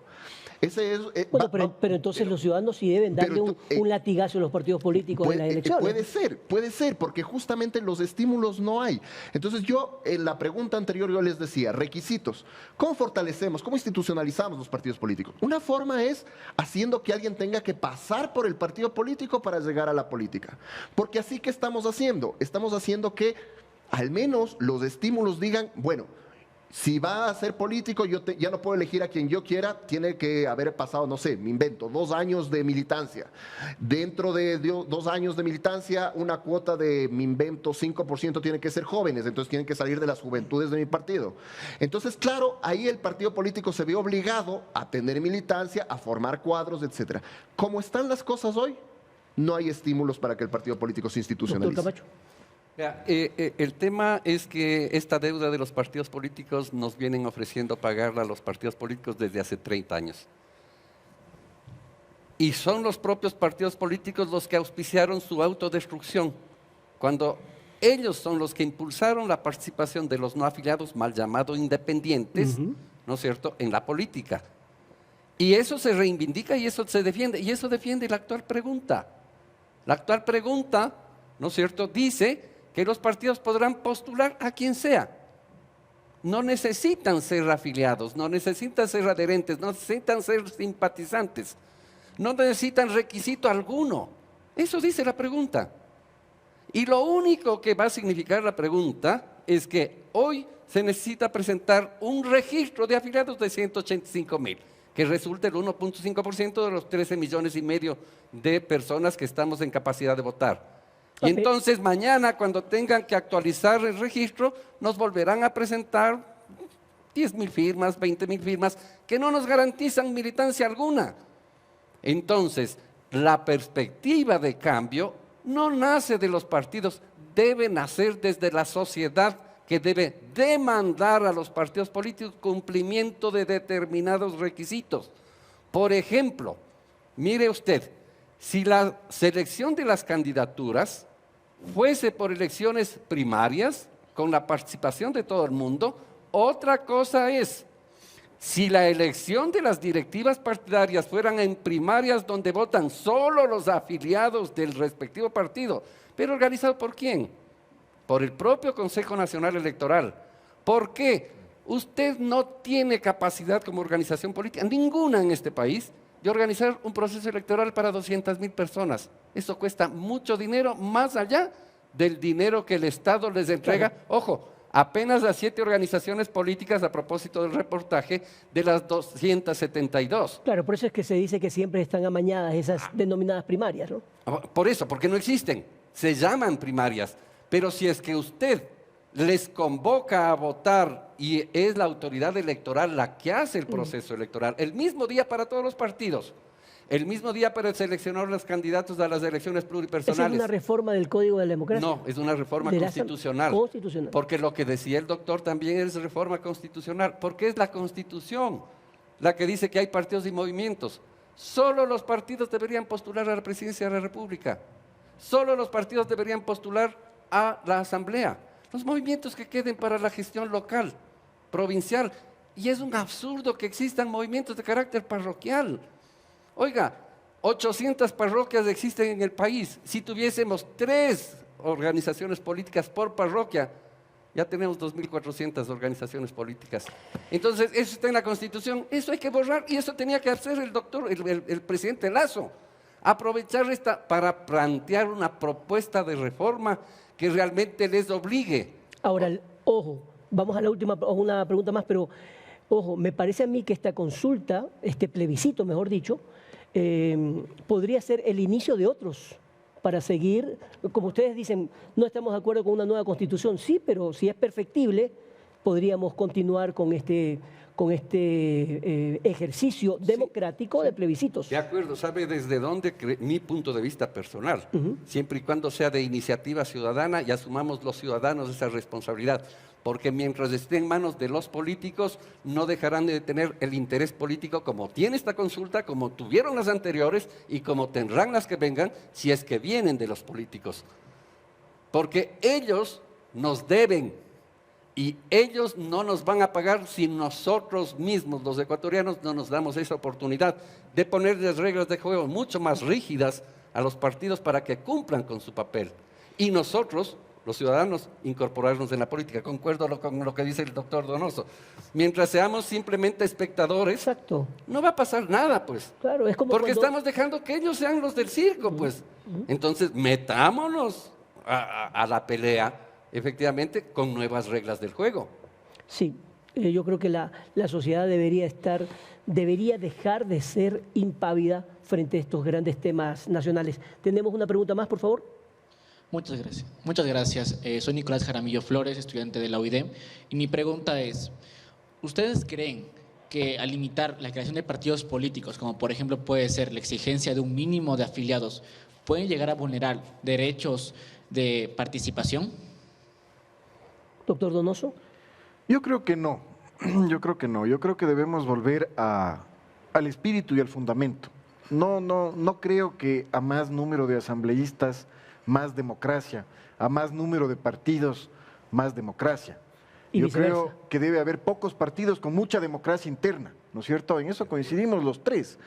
Bueno, pero entonces los ciudadanos sí deben darle un latigazo a los partidos políticos en las elecciones. Puede ser, porque justamente los estímulos no hay. Entonces yo, en la pregunta anterior, yo les decía, requisitos. ¿Cómo fortalecemos, cómo institucionalizamos los partidos políticos? Una forma es haciendo que alguien tenga que pasar por el partido político para llegar a la política. Porque así que estamos haciendo que al menos los estímulos digan, bueno, si va a ser político, ya no puedo elegir a quien yo quiera, tiene que haber pasado, no sé, me invento, 2 años de militancia. Dentro de 2 años de militancia, una cuota de, me invento, 5% tiene que ser jóvenes, entonces tienen que salir de las juventudes de mi partido. Entonces, claro, ahí el partido político se ve obligado a tener militancia, a formar cuadros, etcétera. ¿Cómo están las cosas hoy? No hay estímulos para que el partido político se institucionalice. Doctor Camacho. El tema es que esta deuda de los partidos políticos nos vienen ofreciendo pagarla a los partidos políticos desde hace 30 años. Y son los propios partidos políticos los que auspiciaron su autodestrucción, cuando ellos son los que impulsaron la participación de los no afiliados, mal llamados independientes, ¿no es cierto?, en la política. Y eso se reivindica y eso se defiende, y eso defiende la actual pregunta. La actual pregunta, ¿no es cierto?, dice que los partidos podrán postular a quien sea. No necesitan ser afiliados, no necesitan ser adherentes, no necesitan ser simpatizantes, no necesitan requisito alguno. Eso dice la pregunta. Y lo único que va a significar la pregunta es que hoy se necesita presentar un registro de afiliados de 185,000, que resulte el 1.5% de los 13,5 millones de personas que estamos en capacidad de votar. Y entonces mañana, cuando tengan que actualizar el registro, nos volverán a presentar 10,000 firmas, 20,000 firmas, que no nos garantizan militancia alguna. Entonces, la perspectiva de cambio no nace de los partidos, debe nacer desde la sociedad, que debe demandar a los partidos políticos cumplimiento de determinados requisitos. Por ejemplo, mire usted, si la selección de las candidaturas fuese por elecciones primarias, con la participación de todo el mundo. Otra cosa es, si la elección de las directivas partidarias fueran en primarias donde votan solo los afiliados del respectivo partido, pero organizado ¿por quién? Por el propio Consejo Nacional Electoral. ¿Por qué? Usted no tiene capacidad como organización política, ninguna en este país, de organizar un proceso electoral para 200,000 personas. Eso cuesta mucho dinero, más allá del dinero que el Estado les entrega. Claro. Ojo, apenas a 7 organizaciones políticas, a propósito del reportaje, de las 272. Claro, por eso es que se dice que siempre están amañadas esas denominadas primarias, ¿no? Por eso, porque no existen. Se llaman primarias. Pero si es que usted les convoca a votar y es la autoridad electoral la que hace el proceso electoral, el mismo día para todos los partidos, el mismo día para seleccionar los candidatos a las elecciones pluripersonales. ¿Es una reforma del Código de la Democracia? No, es una reforma constitucional. Constitucional. Porque lo que decía el doctor también es reforma constitucional, porque es la Constitución la que dice que hay partidos y movimientos. Solo los partidos deberían postular a la presidencia de la República. Solo los partidos deberían postular a la Asamblea. Los movimientos que queden para la gestión local, provincial. Y es un absurdo que existan movimientos de carácter parroquial. Oiga, 800 parroquias existen en el país. Si tuviésemos 3 organizaciones políticas por parroquia, ya tenemos 2.400 organizaciones políticas. Entonces, eso está en la Constitución, eso hay que borrar, y eso tenía que hacer el doctor, el presidente Lasso. Aprovechar esta para plantear una propuesta de reforma que realmente les obligue. Ahora, ojo, vamos a la última, una pregunta más, pero ojo, me parece a mí que esta consulta, este plebiscito, mejor dicho, podría ser el inicio de otros para seguir, como ustedes dicen, no estamos de acuerdo con una nueva constitución, sí, pero si es perfectible, podríamos continuar con este ejercicio democrático de plebiscitos. De acuerdo, ¿sabe desde dónde? Mi punto de vista personal, siempre y cuando sea de iniciativa ciudadana y asumamos los ciudadanos esa responsabilidad, porque mientras esté en manos de los políticos, no dejarán de tener el interés político como tiene esta consulta, como tuvieron las anteriores y como tendrán las que vengan, si es que vienen de los políticos. Porque ellos nos deben. Y ellos no nos van a pagar si nosotros mismos, los ecuatorianos, no nos damos esa oportunidad de ponerles reglas de juego mucho más rígidas a los partidos para que cumplan con su papel. Y nosotros, los ciudadanos, incorporarnos en la política. Concuerdo con lo que dice el doctor Donoso. Mientras seamos simplemente espectadores, exacto, no va a pasar nada, pues. Claro, es como porque estamos dejando que ellos sean los del circo, pues. Entonces, metámonos a la pelea, efectivamente, con nuevas reglas del juego. Sí, yo creo que la sociedad debería dejar de ser impávida frente a estos grandes temas nacionales. ¿Tenemos una pregunta más, por favor? Muchas gracias. Muchas gracias. Soy Nicolás Jaramillo Flores, estudiante de la UID, y mi pregunta es, ¿ustedes creen que al limitar la creación de partidos políticos, como por ejemplo puede ser la exigencia de un mínimo de afiliados, pueden llegar a vulnerar derechos de participación? Doctor Donoso. Yo creo que no. Yo creo que no. Yo creo que debemos volver al espíritu y al fundamento. No creo que a más número de asambleístas, más democracia, a más número de partidos, más democracia. Yo creo que debe haber pocos partidos con mucha democracia interna, ¿no es cierto? En eso coincidimos los 3.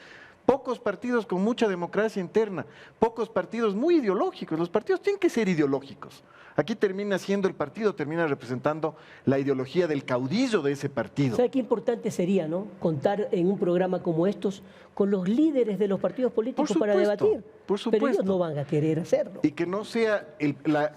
Pocos partidos con mucha democracia interna, pocos partidos muy ideológicos. Los partidos tienen que ser ideológicos. Aquí termina siendo el partido, termina representando la ideología del caudillo de ese partido. ¿Sabe qué importante sería, no? Contar en un programa como estos con los líderes de los partidos políticos para debatir. Por supuesto. Pero ellos no van a querer hacerlo. Y que no sea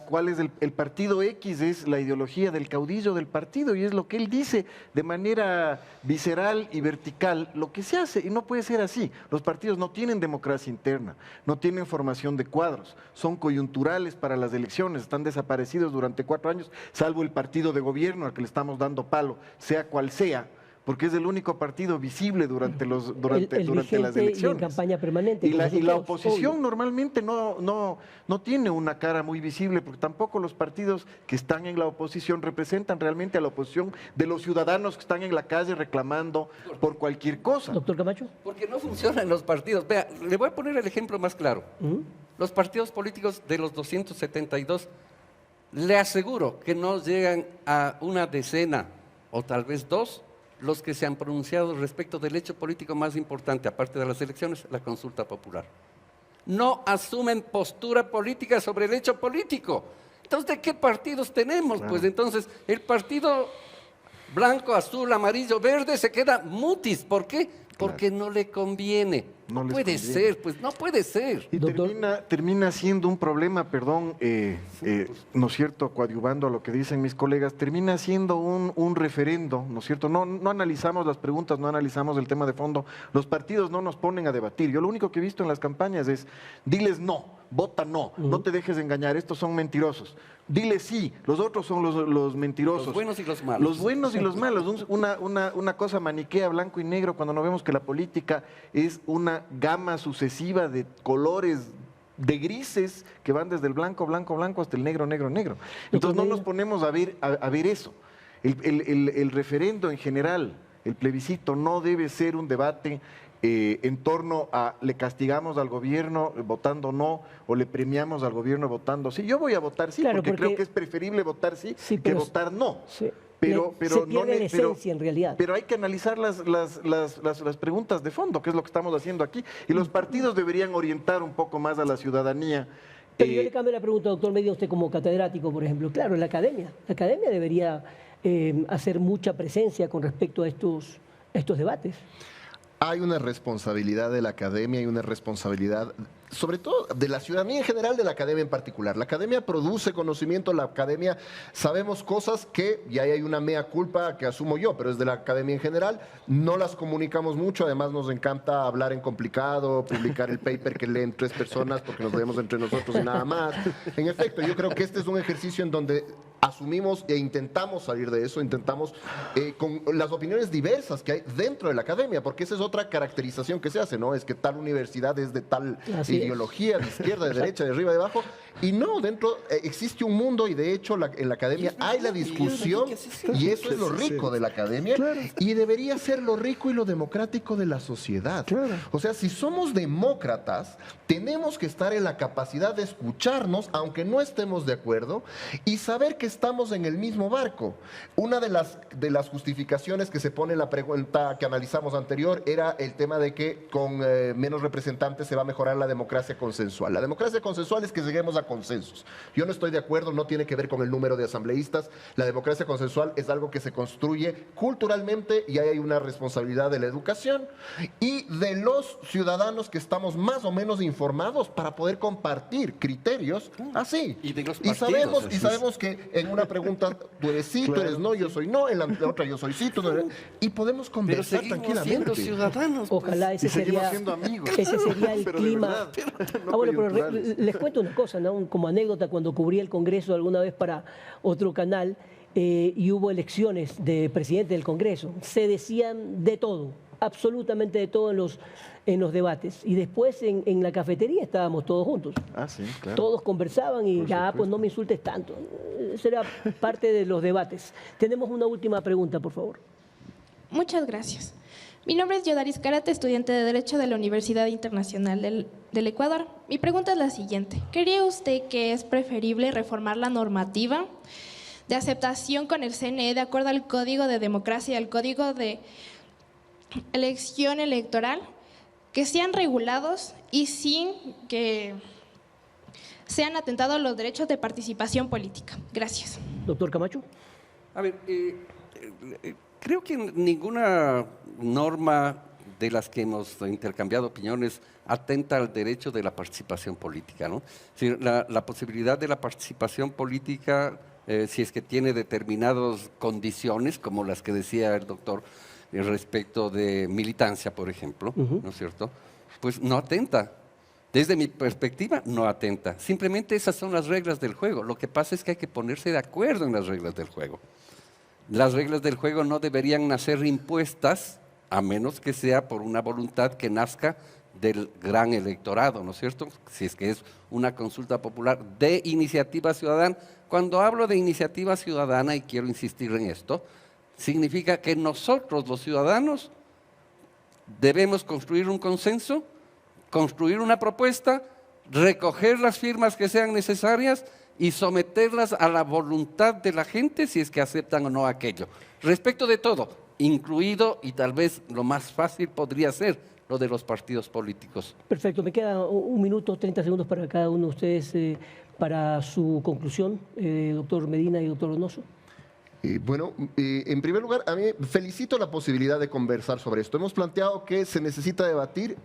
cuál es el partido X, es la ideología del caudillo del partido y es lo que él dice de manera visceral y vertical, lo que se hace, y no puede ser así. Los partidos no tienen democracia interna, no tienen formación de cuadros, son coyunturales para las elecciones, están desaparecidos durante 4 años, salvo el partido de gobierno al que le estamos dando palo, sea cual sea, porque es el único partido visible durante las elecciones. Y en campaña permanente. Y la oposición normalmente no tiene una cara muy visible, porque tampoco los partidos que están en la oposición representan realmente a la oposición de los ciudadanos que están en la calle reclamando por cualquier cosa. Doctor Camacho. Porque no funcionan los partidos. Vea, le voy a poner el ejemplo más claro. Los partidos políticos de los 272 Le aseguro que no llegan a una decena o tal vez dos los que se han pronunciado respecto del hecho político más importante, aparte de las elecciones, la consulta popular. No asumen postura política sobre el hecho político. Entonces, ¿de qué partidos tenemos? Claro. Pues entonces, el partido blanco, azul, amarillo, verde se queda mutis. ¿Por qué? Porque no le conviene. No puede ser, pues no puede ser. Y termina siendo un problema, perdón, ¿no es cierto?, coadyuvando a lo que dicen mis colegas, termina siendo un referendo, ¿no es cierto? No analizamos las preguntas, no analizamos el tema de fondo. Los partidos no nos ponen a debatir. Yo lo único que he visto en las campañas es, diles no, vota no, no te dejes engañar, estos son mentirosos. Dile sí, los otros son los mentirosos. Los buenos y los malos. Los buenos y los malos. Una cosa maniquea, blanco y negro, cuando no vemos que la política es una gama sucesiva de colores, de grises, que van desde el blanco, blanco, blanco, hasta el negro, negro, negro. Entonces no nos ponemos a ver eso. El referendo en general, el plebiscito, no debe ser un debate en torno a le castigamos al gobierno votando no o le premiamos al gobierno votando sí. Yo voy a votar sí, claro, porque creo que es preferible votar sí que votar no. Sí. Pero se pierde la esencia en realidad. Pero hay que analizar las preguntas de fondo, que es lo que estamos haciendo aquí. Y los partidos deberían orientar un poco más a la ciudadanía. Pero yo le cambio la pregunta, doctor Medina, usted como catedrático, por ejemplo. Claro, la academia debería hacer mucha presencia con respecto a estos debates. Hay una responsabilidad de la academia y una responsabilidad, sobre todo, de la ciudadanía en general, de la academia en particular. La academia produce conocimiento, la academia sabemos cosas que, y ahí hay una mea culpa que asumo yo, pero es de la academia en general, no las comunicamos mucho, además nos encanta hablar en complicado, publicar el paper que leen 3 personas porque nos leemos entre nosotros y nada más. En efecto, yo creo que este es un ejercicio en donde asumimos e intentamos salir de eso, intentamos con las opiniones diversas que hay dentro de la academia, porque esa es otra caracterización que se hace, ¿no? Es que tal universidad es de tal ideología, de izquierda, de derecha, de arriba, de abajo, y no, dentro existe un mundo y de hecho en la academia hay la discusión y eso es lo rico de la academia y debería ser lo rico y lo democrático de la sociedad. O sea, si somos demócratas, tenemos que estar en la capacidad de escucharnos, aunque no estemos de acuerdo, y saber que estamos en el mismo barco. Una de las justificaciones que se pone en la pregunta que analizamos anterior era el tema de que con menos representantes se va a mejorar la democracia consensual. La democracia consensual es que lleguemos a consensos. Yo no estoy de acuerdo, no tiene que ver con el número de asambleístas. La democracia consensual es algo que se construye culturalmente y ahí hay una responsabilidad de la educación y de los ciudadanos que estamos más o menos informados para poder compartir criterios así. Y de los partidos, sabemos que en una pregunta tú eres sí, tú eres no, yo soy no, en la otra yo soy sí, tú no eres, y podemos conversar tranquilamente. Ciudadanos. Ojalá ese sería el clima. Pero les cuento una cosa, ¿no? Como anécdota, cuando cubrí el Congreso alguna vez para otro canal y hubo elecciones de presidente del Congreso, se decían de todo, absolutamente de todo en los debates. Y después en la cafetería estábamos todos juntos. Ah, sí, claro. Todos conversaban y pues no me insultes tanto. Eso era parte de los debates. Tenemos una última pregunta, por favor. Muchas gracias. Mi nombre es Yodaris Cárate, estudiante de Derecho de la Universidad Internacional del Ecuador. Mi pregunta es la siguiente. ¿Cree usted que es preferible reformar la normativa de aceptación con el CNE de acuerdo al Código de Democracia y al Código de Elección Electoral, que sean regulados y sin que sean atentados los derechos de participación política? Gracias. Doctor Camacho. A ver, creo que ninguna norma de las que hemos intercambiado opiniones atenta al derecho de la participación política, ¿no? Es decir, la posibilidad de la participación política, si es que tiene determinadas condiciones, como las que decía el doctor respecto de militancia, por ejemplo, ¿no es cierto? Pues no atenta. Desde mi perspectiva, no atenta. Simplemente esas son las reglas del juego. Lo que pasa es que hay que ponerse de acuerdo en las reglas del juego. Las reglas del juego no deberían nacer impuestas, a menos que sea por una voluntad que nazca del gran electorado, ¿no es cierto? Si es que es una consulta popular de iniciativa ciudadana. Cuando hablo de iniciativa ciudadana, y quiero insistir en esto, significa que nosotros, los ciudadanos, debemos construir un consenso, construir una propuesta, recoger las firmas que sean necesarias y someterlas a la voluntad de la gente si es que aceptan o no aquello. Respecto de todo, incluido, y tal vez lo más fácil podría ser, lo de los partidos políticos. Perfecto, me queda 1 minuto, 30 segundos para cada uno de ustedes para su conclusión, doctor Medina y doctor Donoso. Bueno, en primer lugar, a mí felicito la posibilidad de conversar sobre esto. Hemos planteado que se necesita debatir.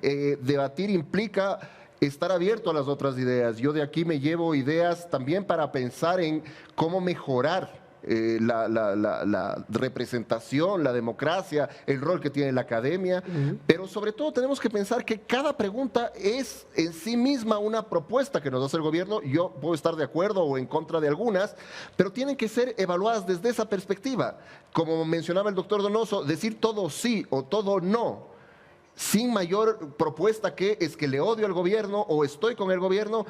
Debatir implica estar abierto a las otras ideas. Yo de aquí me llevo ideas también para pensar en cómo mejorar la representación, la democracia, el rol que tiene la academia, pero sobre todo tenemos que pensar que cada pregunta es en sí misma una propuesta que nos hace el gobierno. Yo puedo estar de acuerdo o en contra de algunas, pero tienen que ser evaluadas desde esa perspectiva. Como mencionaba el doctor Donoso, decir todo sí o todo no, sin mayor propuesta que es que le odio al gobierno o estoy con el gobierno,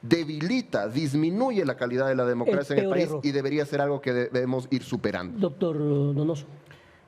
debilita, disminuye la calidad de la democracia en el país y debería ser algo que debemos ir superando. Doctor Donoso.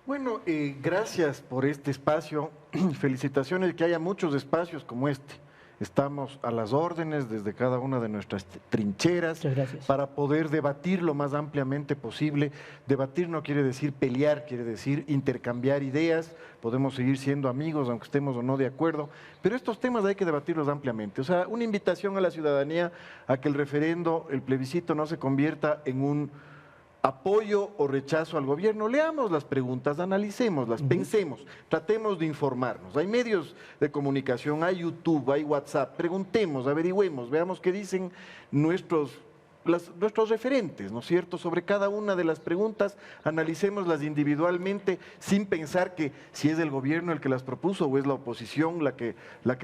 Bueno, gracias por este espacio. Felicitaciones de que haya muchos espacios como este. Estamos a las órdenes desde cada una de nuestras trincheras para poder debatir lo más ampliamente posible. Debatir no quiere decir pelear, quiere decir intercambiar ideas. Podemos seguir siendo amigos, aunque estemos o no de acuerdo, pero estos temas hay que debatirlos ampliamente. O sea, una invitación a la ciudadanía a que el referendo, el plebiscito no se convierta en un apoyo o rechazo al gobierno. Leamos las preguntas, analicémoslas, pensemos, tratemos de informarnos. Hay medios de comunicación, hay YouTube, hay WhatsApp, preguntemos, averigüemos, veamos qué dicen nuestros referentes, ¿no es cierto? Sobre cada una de las preguntas, analicémoslas individualmente sin pensar que si es el gobierno el que las propuso o es la oposición la que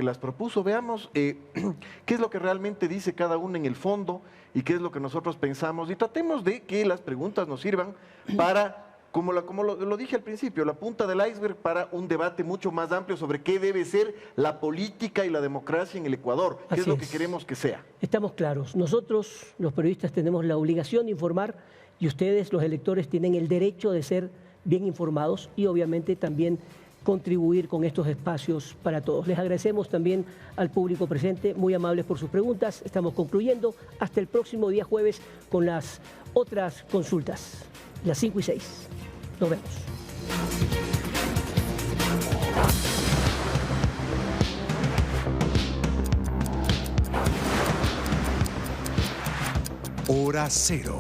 las propuso. Veamos qué es lo que realmente dice cada una en el fondo y qué es lo que nosotros pensamos y tratemos de que las preguntas nos sirvan para, como lo dije al principio, la punta del iceberg para un debate mucho más amplio sobre qué debe ser la política y la democracia en el Ecuador, qué es lo que queremos que sea. Estamos claros. Nosotros, los periodistas, tenemos la obligación de informar y ustedes, los electores, tienen el derecho de ser bien informados y obviamente también contribuir con estos espacios para todos. Les agradecemos también al público presente, muy amables por sus preguntas. Estamos concluyendo. Hasta el próximo día jueves con las otras consultas, las 5 y 6. Nos vemos. Hora Cero.